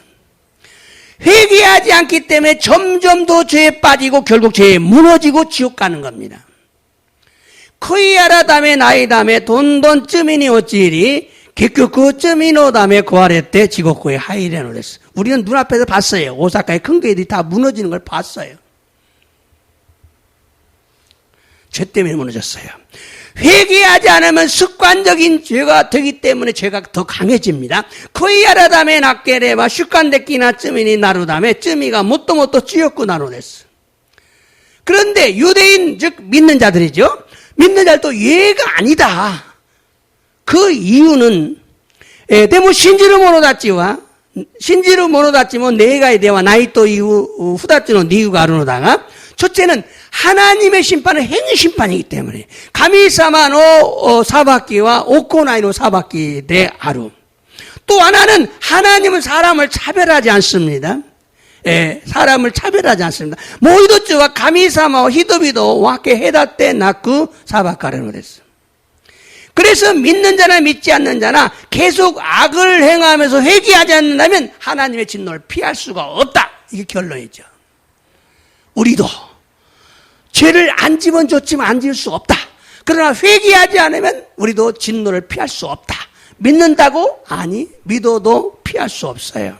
회개하지 않기 때문에 점점 더 죄에 빠지고 결국 죄에 무너지고 지옥 가는 겁니다. 코이아라 다음에 나이 다음에 돈돈 쯔미니 오찌리結局 쯔미노 다음에 고아레 때 지옥구에 하이레노 됐어. 우리는 눈앞에서 봤어요. 오사카의 큰 교회들이 다 무너지는 걸 봤어요. 죄 때문에 무너졌어요. 회개하지 않으면 습관적인 죄가 되기 때문에 죄가 더 강해집니다. 코이아라 다음에 낙게레와 습관됐기나 쯔미니 나루다음에 쯔미가 못도 찌었고 나루됐어. 그런데 유대인 즉 믿는 자들이죠. 믿는 자들도 예가 아니다. 그 이유는 데모 신지르 모노다치와 네가에 대와 나이 또 이후 후다치노 니유가 아르노다가 첫째는 하나님의 심판은 행위 심판이기 때문에 가미사마노 사바끼와 오코나이노 사바끼 대 아루. 또 하나는 하나님은 사람을 차별하지 않습니다. 사람을 차별하지 않습니다. 모이도츠와 가미사마와 히도비도 와케 헤다떼 나쿠 사바카레노 됐어. 그래서 믿는 자나 믿지 않는 자나 계속 악을 행하면서 회개하지 않는다면 하나님의 진노를 피할 수가 없다. 이게 결론이죠. 우리도 죄를 안 지면 좋지만 안 지을 수 없다. 그러나 회개하지 않으면 우리도 진노를 피할 수 없다. 믿는다고? 아니, 믿어도 피할 수 없어요.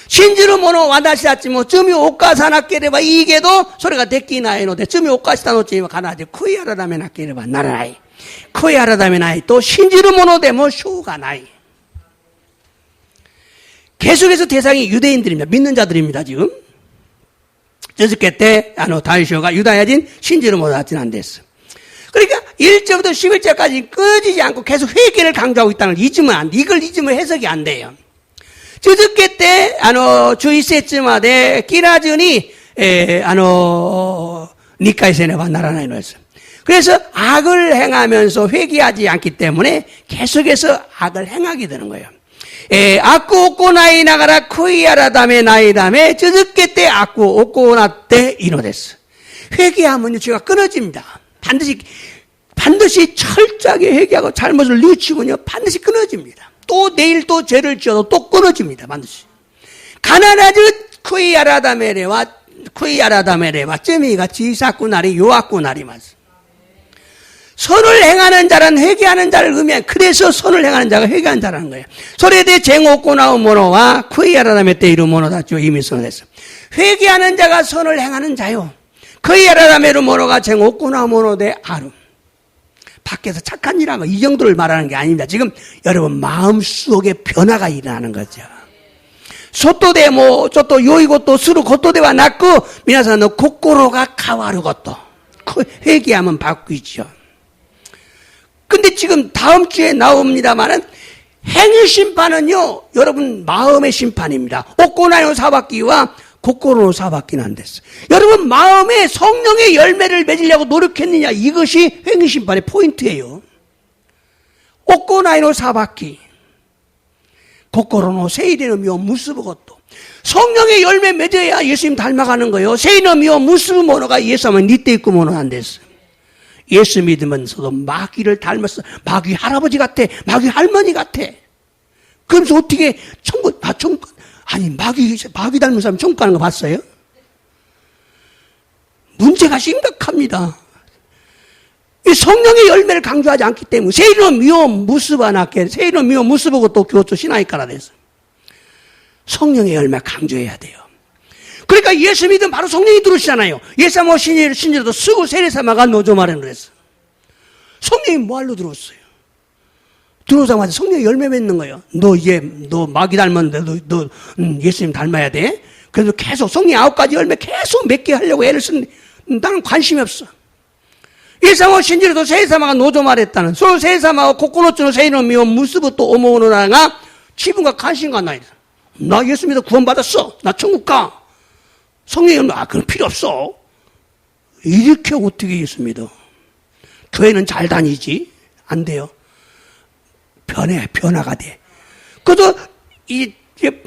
신지로 모노 와다시다치 쯔미 오카사나케레바 이게도 소리가 데끼나이노데 쯔미 오카시다노치마 가나데 쿠이아라다메 나케레바 나라이 쿠이아라다메 나이 또 신지로 모노데 쇼가 나이. 계속해서 대상이 유대인들입니다. 믿는 자들입니다. 지금 저스케 때 다이쇼가 유다야진 신지로 모노다치는 안 됐어. 그러니까 1절부터 11절까지 꺼지지 않고 계속 회개를 강조하고 있다는 걸 이걸 잊으면 해석이 안 돼요. 저스케 때 주이세츠마데 기라준이 니카이세네바 나라나이노 했어. 그래서 악을 행하면서 회개하지 않기 때문에 계속해서 악을 행하게 되는 거예요. 악구 오꼬 나이 나가라 코이아라 다메 나이 다메 저스케 때 악구 오꼬 나때 이노데스. 회개하면 죄가 끊어집니다. 반드시 철저하게 회개하고 잘못을 뉘우치면요 반드시 끊어집니다. 또 내일 또 죄를 지어도 또 끊어집니다. 반드시. 가나나즈 쿠이아라다메레와 쯔미가 지사쿠나리 요아쿠나리 맞습니다. 선을 행하는 자는 회개하는 자를 의미한 그래서 선을 행하는 자가 회개하는 자라는 거예요. 소레데 쟁오코나우 모노와 쿠이아라다메 때 이루 모노다죠. 이미 선했어. 회개하는 자가 선을 행하는 자요. 쿠이아라다메루 모노가 쟁오코나우 모노데 아루. 밖에서 착한 일 하는 거, 이 정도를 말하는 게 아닙니다. 지금 여러분 마음속에 변화가 일어나는 거죠. 소토데 저또 요이고 또 스루 고토데와 낳고 미나사노 코코로가 카와르 것도 회개하면 바뀌죠. 근데 지금 다음 주에 나옵니다만은 행위 심판은요, 여러분 마음의 심판입니다. 오코나요 사바끼와 코코로 사밖에 안 됐어. 여러분 마음에 성령의 열매를 맺으려고 노력했느냐? 이것이 행위심판의 포인트예요. 오코나이노 사바키 코코로노 세이레노미오 무스부것도 성령의 열매 맺어야 예수님 닮아가는 거예요. 세이노미오 무스부모노가 예수하면 니때 있고 모노 안 됐어. 예수 믿으면서도 마귀를 닮았어. 마귀 할아버지 같아. 마귀 할머니 같아. 그러면서 어떻게 천국 아니 마귀 닮은 사람 천국 가는 거 봤어요? 문제가 심각합니다. 이 성령의 열매를 강조하지 않기 때문에 세이노 미오 무스바나케 세이노 미오 무스보고 또 교토 시나이카라 됐어. 성령의 열매 강조해야 돼요. 그러니까 예수 믿으면 바로 성령이 들어오시잖아요. 예사모 신지로도 쓰고 세례사마가 노조마라는 그랬어. 성령이 뭐할로 들어왔어요? 들어오자마자 성령의 열매 맺는 거예요. 너 마귀 닮았는데 너 예수님 닮아야 돼. 그래서 계속 성령 9가지 열매 계속 맺게 하려고 애를 쓰는데 나는 관심이 없어. 예사모 신지로도 세례사마가 노조마랬다는 서로 세례사마가 코코노츠노 세이노미오 무스부또 오모노라가 지분과 관심과 나이다. 나 예수 믿어 구원받았어. 나 천국 가. 성령의 열매, 그건 필요 없어. 이렇게 어떻게 예수 믿어? 교회는 잘 다니지? 안 돼요. 변화가 돼. 그래도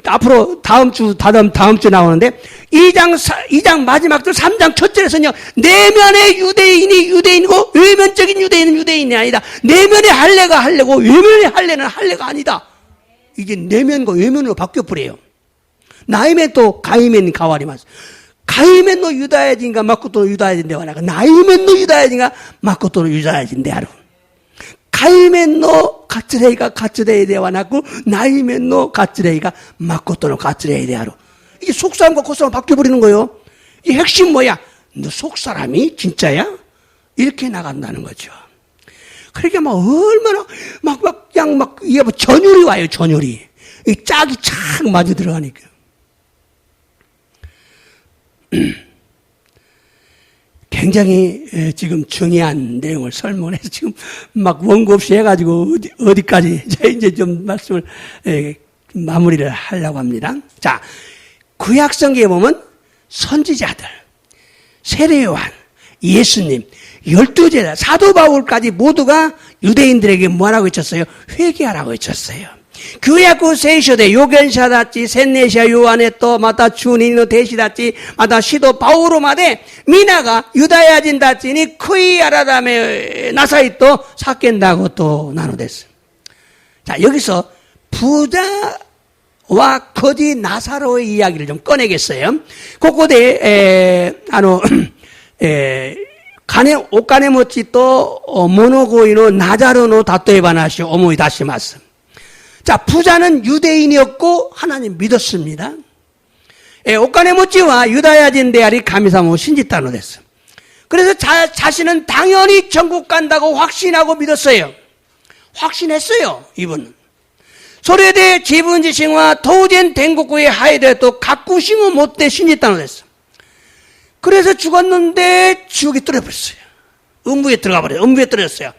앞으로 다음 주 나오는데 2장 마지막 절 3장 첫 절에서는요. 내면의 유대인이 유대인이고 외면적인 유대인은 유대인이 아니다. 내면의 할례가 할례고 외면의 할례는 할례가 아니다. 이게 내면과 외면으로 바뀌어버려요. 나이면 또 가이면 가와리 맞어. 가이면 너 유다야진가 마코토 유다야진데 와나. 나이면 너 유다야진가 마코토 유다야진데 하루. 가이면 너 가츠레이가 가츠레이데 와나고 나이면 너 가츠레이가 마코토노 가츠레이데 하루. 이게 속사람과 겉사람 바뀌어버리는 거예요. 이 핵심 뭐야? 너 속사람이 진짜야? 이렇게 나간다는 거죠. 그러니까 얼마나 이게 전율이 와요, 전율이. 이 짝이 착 맞아 들어가니까. 굉장히 지금 중요한 내용을 설문해서 지금 원고 없이 해가지고 어디까지 이제 좀 말씀을 마무리를 하려고 합니다. 자, 구약성경에 보면 선지자들, 세례요한, 예수님, 12제자, 사도 바울까지 모두가 유대인들에게 뭐라고 외쳤어요? 회개하라고 외쳤어요. 규약구 세이쇼데 요견샤다치 센네시아 요한에 또 마다 주니노 대시다치 마다 시도 바우로마데 미나가 유다야진다치니 크이 아라다메 나사이 또 사깬다고 또 나누됐어요. 자, 여기서 부자와 거지 나사로의 이야기를 좀 꺼내겠어요. 고고대 오카네 모치 또 모노고이노 나자로노 다토에바나시 오모이 다시마스. 자, 부자는 유대인이었고 하나님 믿었습니다. 오카네 모치와 유다야진 데아리 가미사모 신지타노 됐어. 그래서 자신은 당연히 천국 간다고 확신하고 믿었어요. 확신했어요, 이분은. 소리에 지분지싱과 도젠 댕국구의 하이데 또 가꾸싱어 못돼 신지타노 됐어. 그래서 죽었는데 지옥에 떨어버렸어요. 음부에 들어가 버려요. 음부에 떨어졌어요.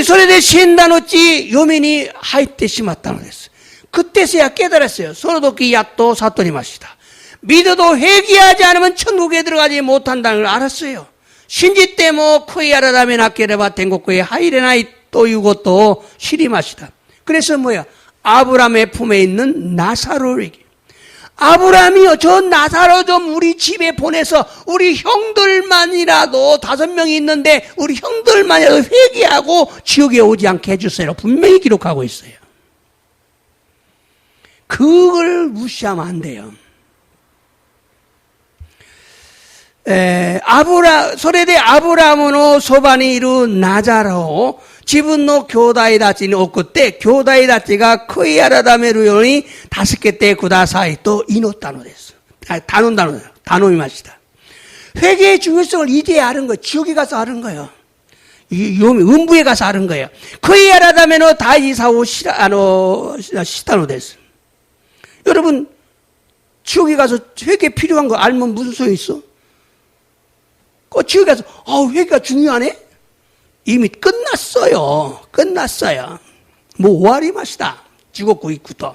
소리대 신다노치 요민이 하이때 심었다고 했어요. 그때서야 깨달았어요. 소로도끼 야또 사또니 마시다. 믿어도 회개하지 않으면 천국에 들어가지 못한다는 걸 알았어요. 신지 때모 코이아라다면 아케레바 댕국구에 하이레나이 또 이것도 시리 마시다. 그래서 뭐야? 아브라함의 품에 있는 나사로에게 아브라함이요, 저 나사로 좀 우리 집에 보내서 우리 형들만이라도 5명이 있는데 우리 형들만이라도 회개하고 지옥에 오지 않게 해주세요. 분명히 기록하고 있어요. 그걸 무시하면 안 돼요. 소레데 아브라함노 소바니 이루 나자로 지분노 교다이 다치니 오쿠때 교다이 다치가 크이아라다메루 요니 5개 때 구다사이 또 이노따노 됐어. 단오이 마시다. 회개의 중요성을 이제 아는 거예요. 지옥에 가서 아는 거예요. 음부에 가서 아는 거예요. 크이아라다메노 다이사오 시타노 됐어. 여러분, 지옥에 가서 회개 필요한 거 알면 무슨 소용이 있어? 지옥에 가서 회개가 중요하네? 이미 끝났어요. 끝났어요. 뭐 오하리 마시다. 죽었고 있구도.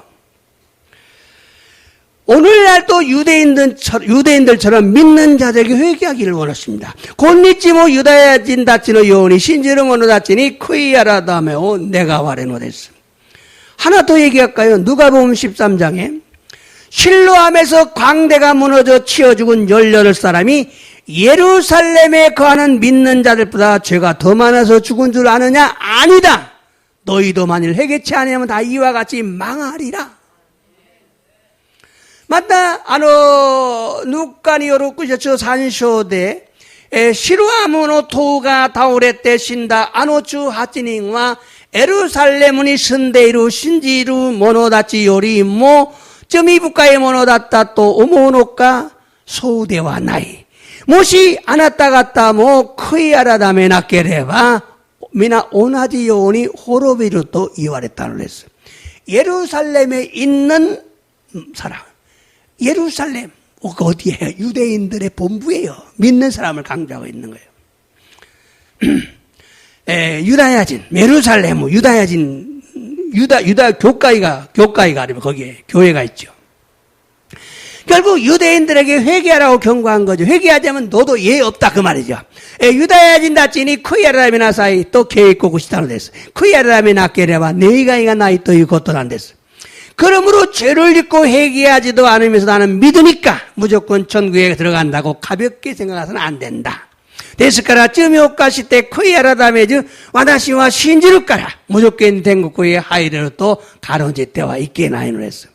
오늘날도 유대인들처럼 믿는 자들에게 회개하기를 원했습니다. 곧니찌모 유다야진 다치노 요원이 신지르 모노 다치니 크이야라다메오 내가 와레노 됐어. 하나 더 얘기할까요? 누가복음 13장에 실로암에서 광대가 무너져 치어 죽은 18사람이 예루살렘에 거하는 믿는 자들보다 죄가 더 많아서 죽은 줄 아느냐? 아니다. 너희도 만일 회개치 아니하면 다 이와 같이 망하리라. 맞다. 누까니오로 꾸셔쳐 산쇼데 시루아무노 토우가 다오레떼 신다 아노추 하치닝와 에루살레문이 선대이루 신지루 모노다치 요리 모 점이부카에 모노다타 또 오모노까 소우대와 나이 모시 아나타가타 모 크이아라다메 나케레바 미나 오나지 요온이 호로비루 또 이와레타를 했어. 예루살렘에 있는 사람, 예루살렘 어디에요? 유대인들의 본부예요. 믿는 사람을 강조하고 있는 거예요. 유다야진, 예루살렘, 유다야진, 유다 교가이가 아니면 거기에 교회가 있죠. 결국 유대인들에게 회개하라고 경고한 거죠. 회개하자면 너도 예 없다 그 말이죠. 유다야진 다치니 크이야라미나 사이 또 계획고 구시타로 됐어. 크이야라미나 깨레바 네이가이가 나이 또 이것도 안 됐어. 그러므로 죄를 짓고 회개하지도 않으면서 나는 믿으니까 무조건 천국에 들어간다고 가볍게 생각해서는 안 된다. 데스카라 쯔미오카시 때 크이야라다메즈 와다시와 신지루까라 무조건 된국구의 하이르로 또 가론지 때와 있게 나이노 했어.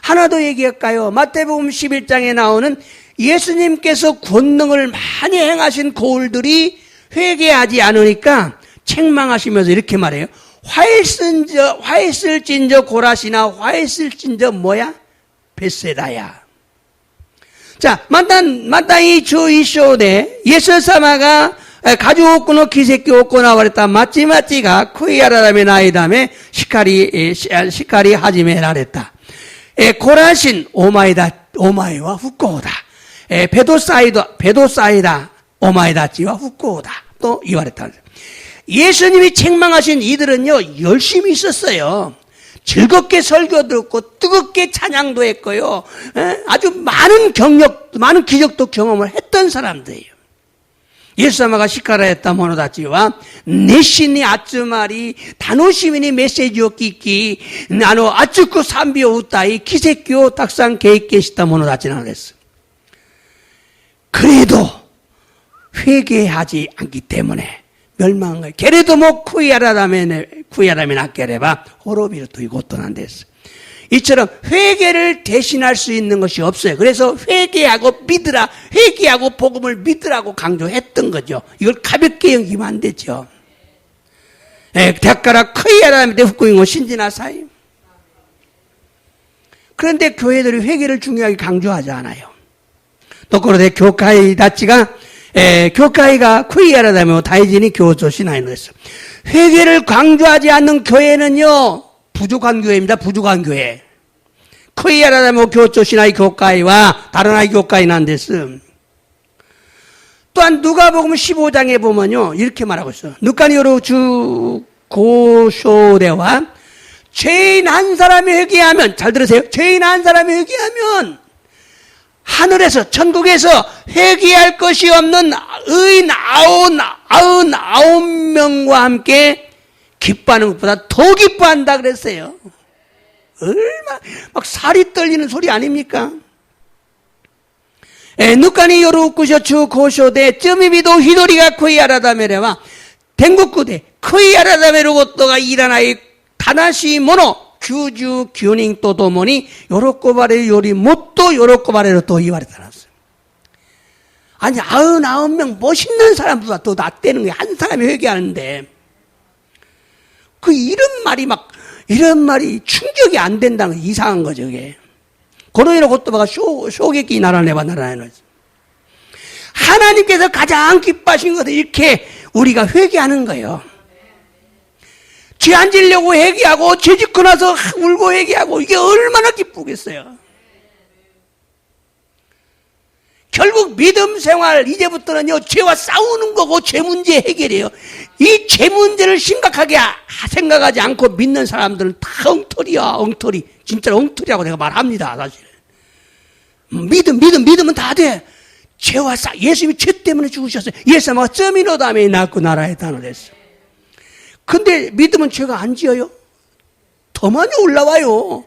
하나 더 얘기할까요? 마태복음 11장에 나오는 예수님께서 권능을 많이 행하신 고울들이 회개하지 않으니까 책망하시면서 이렇게 말해요. 화했을진저 고라시나 화했을진저 뭐야? 베세다야. 자, 마땅히 주이쇼데 예수사마가 가지고 기세끼 오코나 와랬다 마찌마찌가 쿠이야라다메 나이다메 시카리 하지메라랬다. 고라신 오마이와 후코오다. 베도사이다 오마이다치와 후코오다. 또 이와랬다. 예수님이 책망하신 이들은요 열심히 있었어요. 즐겁게 설교 듣고 뜨겁게 찬양도 했고요. 아주 많은 기적도 경험을 했던 사람들이에요. 예수사마가 시카라했다 모노다치와 내신이 아츠마리 다노시미니 메시지오 끼끼 나노 아츠쿠 삼비오 우타이 키세키오 탁상 계획계시다 모노다치나 그랬어. 그래도 회개하지 않기 때문에 멸망한 거예요. 걔래도 뭐 쿠이야라다메 낫게레바 호로비르도 이것도 안 됐어. 이처럼 회개를 대신할 수 있는 것이 없어요. 그래서 회개하고 믿으라, 회개하고 복음을 믿으라고 강조했던 거죠. 이걸 가볍게 여기면 안 되죠. 대가라 크이야라메 후쿠잉오 신지나 사이. 그런데 교회들이 회개를 중요하게 강조하지 않아요. 또 그런데 교카이 다치가 교카이가 쿠이야라다메 다이진이 교조시나이노 했어. 회개를 강조하지 않는 교회는요 부족한 교회입니다. 부족한 교회. 크이야라다메 교조시나이 교카이와 다른 아이 교카이는 안 됐어. 또한 누가복음 15장에 보면요 이렇게 말하고 있어. 누카니오로 주 고쇼대와 죄인 한 사람이 회개하면, 잘 들으세요. 죄인 한 사람이 회개하면 하늘에서 천국에서 회개할 것이 없는 의인 99명과 함께 기뻐하는 것보다 더 기뻐한다 그랬어요. 얼마 막 살이 떨리는 소리 아닙니까? 누카니 요루쿠쇼추 고쇼데 쯔미비도 히도리가 크이야라다메레와 댕국구대 크이야라다메로 고토가 이라나이 타나시 모노 규주 규닝 또 도모니 요로코바레 요리 못도 요로코바레로 또 이와레타놨어요. 아니 99명 멋있는 사람보다 더 낫다는 거예요. 한 사람이 회개하는데 이런 말이 충격이 안 된다는 거 이상한 거죠. 그게 고노이로 고토바가 쇼게끼 나라네바 나라네. 하나님께서 가장 기뻐하신 것은 이렇게 우리가 회개하는 거예요. 죄 안 지려고 회개하고 죄 짓고 나서 울고 회개하고 이게 얼마나 기쁘겠어요. 결국 믿음 생활 이제부터는요 죄와 싸우는 거고 죄 문제 해결이에요. 이 죄 문제를 심각하게 생각하지 않고 믿는 사람들은 다 엉터리야. 엉터리. 진짜 엉터리라고 내가 말합니다. 사실 믿으면 다 돼. 죄와 예수님이 죄 때문에 죽으셨어요. 예수님과 점이 노담에 낳고 나라에 단원했어요. 근데 믿으면 죄가 안 지어요? 더 많이 올라와요.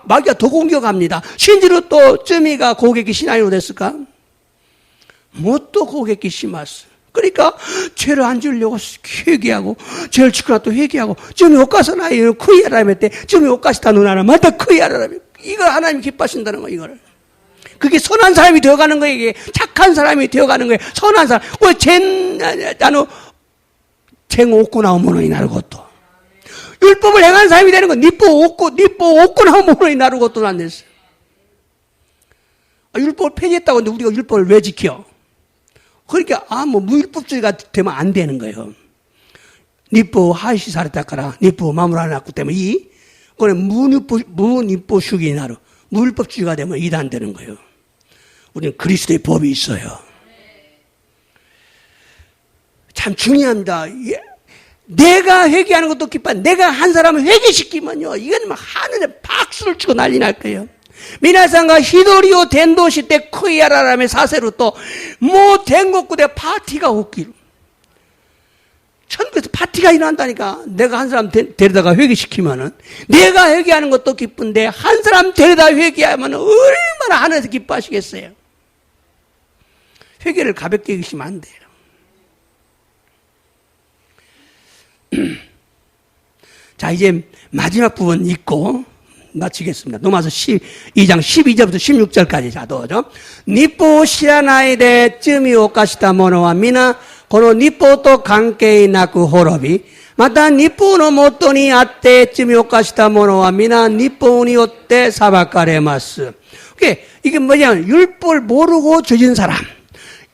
마귀가 더 공격합니다. 신지로 또 점이가 고객이 신앙으로 됐을까? 뭐 또 고객이 심했어. 그러니까 죄를 안 지으려고 회개하고 죄를 지고 또 회개하고 점이 옷가서 나이는 크이하라며 때 점이 옷가시 다 누나나 맞다 크이하라며 이걸 하나님이 기뻐하신다는 거 이거를. 그게 선한 사람이 되어가는 거예요. 이게 착한 사람이 되어가는 거예요. 선한 사람. 왜 쟁 옷고 나오면 이 나를 것도. 율법을 행한 사람이 되는 건 니뽀 옷고 나오면 이 나를 것도 안 됐어요. 율법을 폐지했다고 하는데 우리가 율법을 왜 지켜? 그러니까 무율법주의가 되면 안 되는 거예요. 니뽀 하이시 사르타카라 니뽀 마무라나고 때문에 그거는 무니뽀슈기 나루 무율법주의가 되면 이단되는 거예요. 우리는 그리스도의 법이 있어요. 참 중요합니다. 내가 회개하는 것도 기뻐. 내가 한 사람을 회개시키면요, 이건 막 하늘에 박수를 치고 난리 날 거예요. 미나상과 히도리오 덴도시 때 크이아라라며 사세로 또 뭐 덴곡구대 파티가 웃기로. 천국에서 파티가 일어난다니까. 내가 한 사람 데려다가 회개시키면은 내가 회개하는 것도 기쁜데 한 사람 데려다 회개하면 얼마나 하늘에서 기뻐하시겠어요. 회개를 가볍게 여기시면 안 돼요. 자, 이제 마지막 부분 읽고 마치겠습니다. 로마서 2장 12절부터 16절까지 자, 도죠. 니뽀 시라나이데 쯤이 오카시타 모노와 미나 고노 니뽀 또 관계이 나쿠 호로비 마타 니뽀노 모토니 아tte 쯤이 오카시타 모노와 미나 니뽀니 오tte 사바카레마스. 이게 뭐냐면 율법을 모르고 죄진 사람,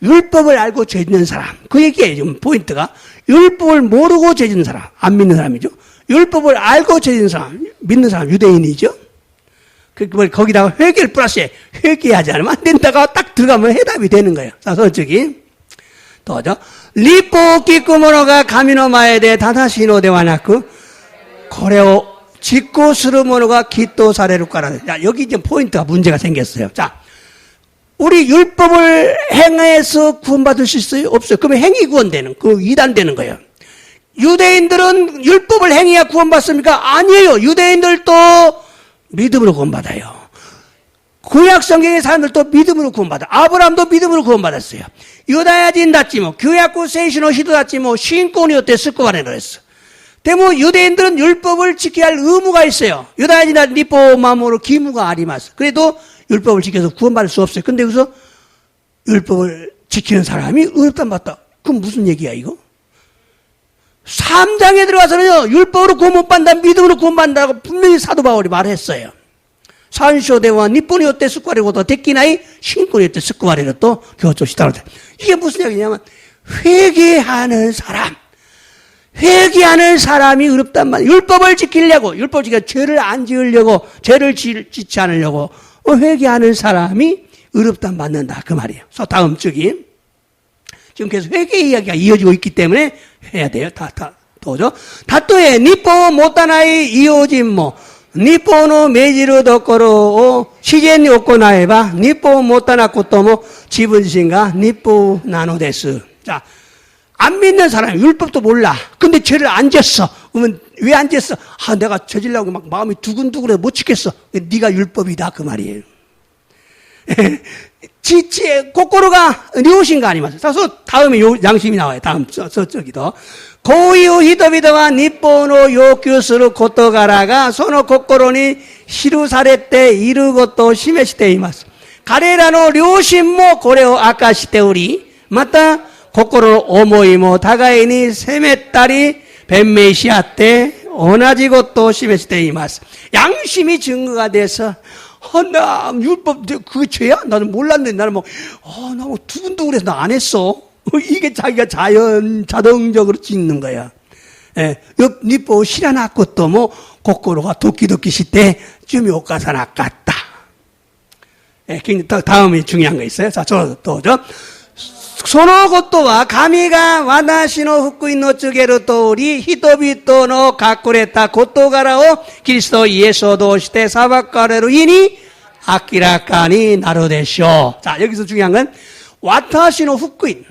율법을 알고 죄짓는 사람. 그 얘기예요. 지금 포인트가 율법을 모르고 죄짓는 사람, 안 믿는 사람이죠. 율법을 알고 죄짓는 사람, 믿는 사람, 유대인이죠. 거기다가 회개를 플러스해. 회개하지 않으면 안 된다가 딱 들어가면 해답이 되는 거예요. 자, 저기 또죠. 리포 키쿠모노가 가미노마에데 다다시노 데와나쿠 고레오 짓고 스르모노가 기또 사레루까라. 자, 여기 이제 포인트가 문제가 생겼어요. 자, 우리 율법을 행해서 구원받을 수 있어요? 없어요. 그러면 행위 구원되는, 이단되는 거예요. 유대인들은 율법을 행해야 구원받습니까? 아니에요. 유대인들도 믿음으로 구원받아요. 구약 성경의 사람들도 믿음으로 구원받아. 아브라함도 믿음으로 구원받았어요. 유다야진 닫지모, 교약구 세이시노 히도 닫지모, 신권이었대 스코바네로 했어. 때문에 유대인들은 율법을 지켜야 할 의무가 있어요. 유다야진 닫 니뽀 마모로 기무가 아리마스. 그래도 율법을 지켜서 구원받을 수 없어요. 근데 여기서 율법을 지키는 사람이 의롭다 맞다. 그럼 무슨 얘기야 이거? 3장에 들어가서는요, 율법으로 구원 못 받는다, 믿음으로 구원 받는다고 분명히 사도 바울이 말했어요. 산쇼대와 니뽀니 오떼 스쿠아리고도 데끼나이 신꼬니 오떼 스쿠아리로 또 교조시다. 이게 무슨 얘기냐면 회개하는 사람이 의롭단 말이에요. 율법을 지키려고, 율법을 지켜 죄를 안 지으려고, 죄를 짓지 않으려고 회개하는 사람이 의롭단 받는다 그 말이에요. 그래서 다음 주기 지금 계속 회개 이야기가 이어지고 있기 때문에 해야 돼요. 도죠. 다또에 니뽀 못다나이 이오진모 니뽀노 메지르 덕거로 시젠이 없고 나해봐 니뽀 못다나 것도모 지분신가 니뽀 나노데스. 자, 안 믿는 사람이 율법도 몰라. 근데 죄를 안 졌어. 그러면 왜 안 졌어? 내가 저질라고 막 마음이 두근두근해 못 지켰어. 네가 율법이다 그 말이에요. 지치의 코코로가 료신가 아니마스. 그래서 다음에 양심이 나와요. 다음 저기도 고이오 히도비도와 니뽀노 요큐스루 고토가라가 소노 코코로니 시루사레때 이르고또 시메시테 이마스. 가레라노 료신모 고레오 아까시테 우리 마타 코코로 오모이모 다가이니 세메따리 벤메시아때 오나지고또 시메시테 이마스. 양심이 증거가 돼서 나 율법 그게 죄야? 나는 몰랐는데 나는 나 두근두근해서 나 안 했어. 이게 자기가 자동적으로 짓는 거야. 예, 니뽀 시라나고 또 고코로가 도끼도끼 시때 쯤이 오까사 나갔다. 예, 다음에 중요한 거 있어요. 자, 또죠. 소노고토와 가미가 와다시노 후쿠이노 쯔게루 또리 히토비토노 가꾸레타 고토가라오 그리스도 예수도 시대 사바카레로 이니 아키라카니 나로데쇼. 자, 여기서 중요한 건 와타시노 후쿠인.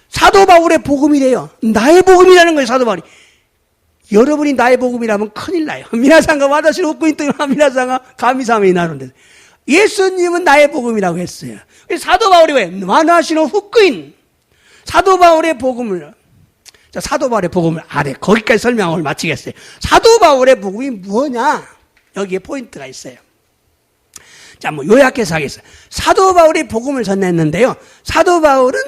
사도 바울의 복음이래요. 나의 복음이라는 거예요, 사도 바울이. 여러분이 나의 복음이라면 큰일 나요. 미나상가 와타시노 후쿠인 또 미나상가 가미사메이 나는데. 예수님은 나의 복음이라고 했어요. 사도 바울이 왜? 와타시노 후쿠인. 사도 바울의 복음을. 자, 사도 바울의 복음을 아래 거기까지 설명을 마치겠어요. 사도 바울의 복음이 뭐냐? 여기에 포인트가 있어요. 자, 뭐 요약해서 하겠어요. 사도 바울이 복음을 전했는데요. 사도 바울은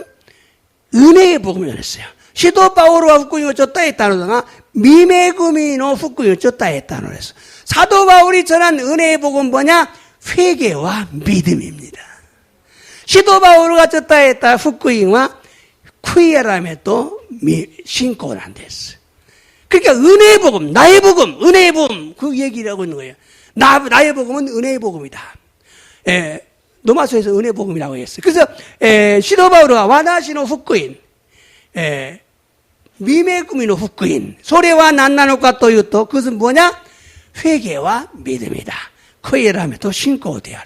은혜의 복음을 전했어요. 시도 바울과 후쿠이노 쫓다에 따르다가 미메구미노 후쿠이노 쫓다에 따르서 사도 바울이 전한 은혜의 복음은 뭐냐? 회개와 믿음입니다. 시도 바울과 쫓다에 따라 후쿠이와 쿠이야람에 또 신고를 안 됐어요. 그러니까 은혜의 복음, 나의 복음, 은혜의 복음 그 얘기를 하고 있는 거예요. 나의 복음은 은혜의 복음이다. 로마서에서 은혜 복음이라고 했어요. 그래서 시도 바울과 와나시노 후쿠인, 미메구미노 후쿠인, 소레와 난나노카 또유토 그것은 뭐냐? 회개와 믿음이다. 쿠이야람에 또 신고 되야.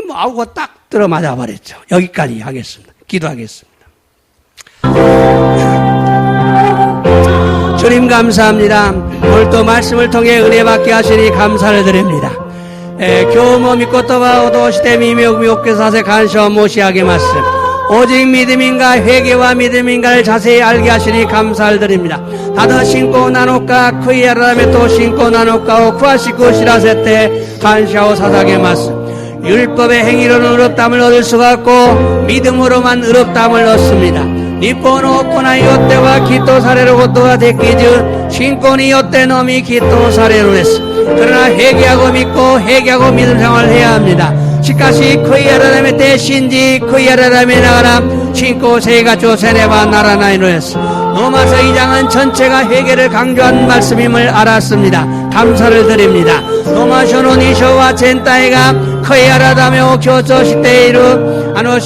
뭐 아우가 딱 들어맞아 버렸죠. 여기까지 하겠습니다. 기도하겠습니다. 주님 감사합니다. 오늘 또 말씀을 통해 은혜 받게 하시니 감사를 드립니다. 교모 미코토바 오도시대 미묘구미 옥교사세 간셔 모시하게 말씀 오직 믿음인가 회개와 믿음인가를 자세히 알게 하시니 감사를 드립니다. 다더 신고 나노까 쿠이야라메 또 신고 나노까 쿠아시쿠 시라세테 간셔 사사게 말씀 율법의 행위로는 의롭다함을 얻을 수가 없고 믿음으로만 의롭다함을 얻습니다. 니포노 오코나 요때와 기토 사례로 고토가 데끼즈 신권이 요때 놈이 기토 사례로 했어. 그러나 회개하고 믿고 회개하고 믿음 생활을 해야 합니다. 시카시 쿠이야라라메 때 신지 쿠이야라라메 나가라 신고 세가 조세네바 나라나이로 했어. 로마서 2장은 전체가 회개를 강조한 말씀임을 알았습니다. 감사를 드립니다. 로마쇼노 니쇼와 젠타이가 쿠이야라다메오 교조 시테이루 아노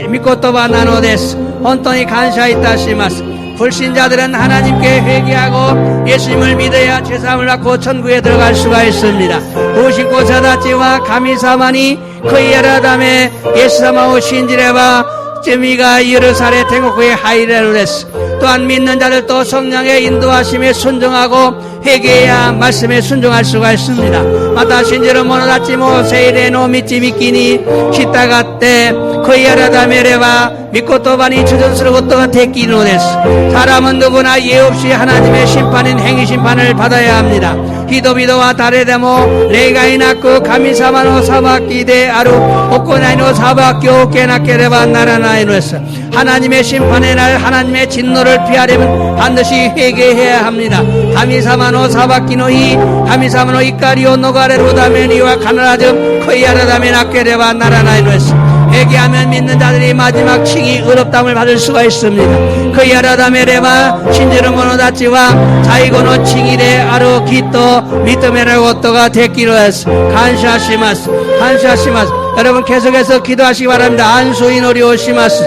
미코토바 나노데스 혼돈이 감사했다시마스. 불신자들은 하나님께 회개하고 예수님을 믿어야 죄사함을 받고 천국에 들어갈 수가 있습니다. 부신고 사다치와 가미사마니 쿠이야라다메 예수사마오 신지레바 제미가 예루살렘天国에 하이레루레스. 또한 믿는 자들도 성령의 인도하심에 순종하고 회개해야 말씀에 순종할 수가 있습니다. 마다 신지로 모노다치모 세이레노 미치미끼니 시타가때 쿠이야라다메레바 미코토바니 주전스러고토가 데끼노데스. 사람은 누구나 예 없이 하나님의 심판인 행위심판을 받아야 합니다. 히도비도와 다레데모 레가이나쿠 가미사마노 사바키데 아루 오코나이노 사바키오 케나케레바 나라나이노스. 하나님의 심판의 날 하나님의 진노를 피하려면 반드시 회개해야 합니다. 가미사마노 사바키노이 가미사마노 이까리오 노가레로다메니와 카나라즘 코이야라다메 나케레바 나라나이노스. 회개하면 믿는 자들이 마지막 칭이 의롭다함을 받을 수가 있습니다. 코이야라다메레바 신제르모노다치와 자이고노 칭이레 아루 기토 미토메라고토가 데끼로 했어. 감사시마스 감사시마스. 여러분 계속해서 기도하시기 바랍니다. 안수이노리 오시마스.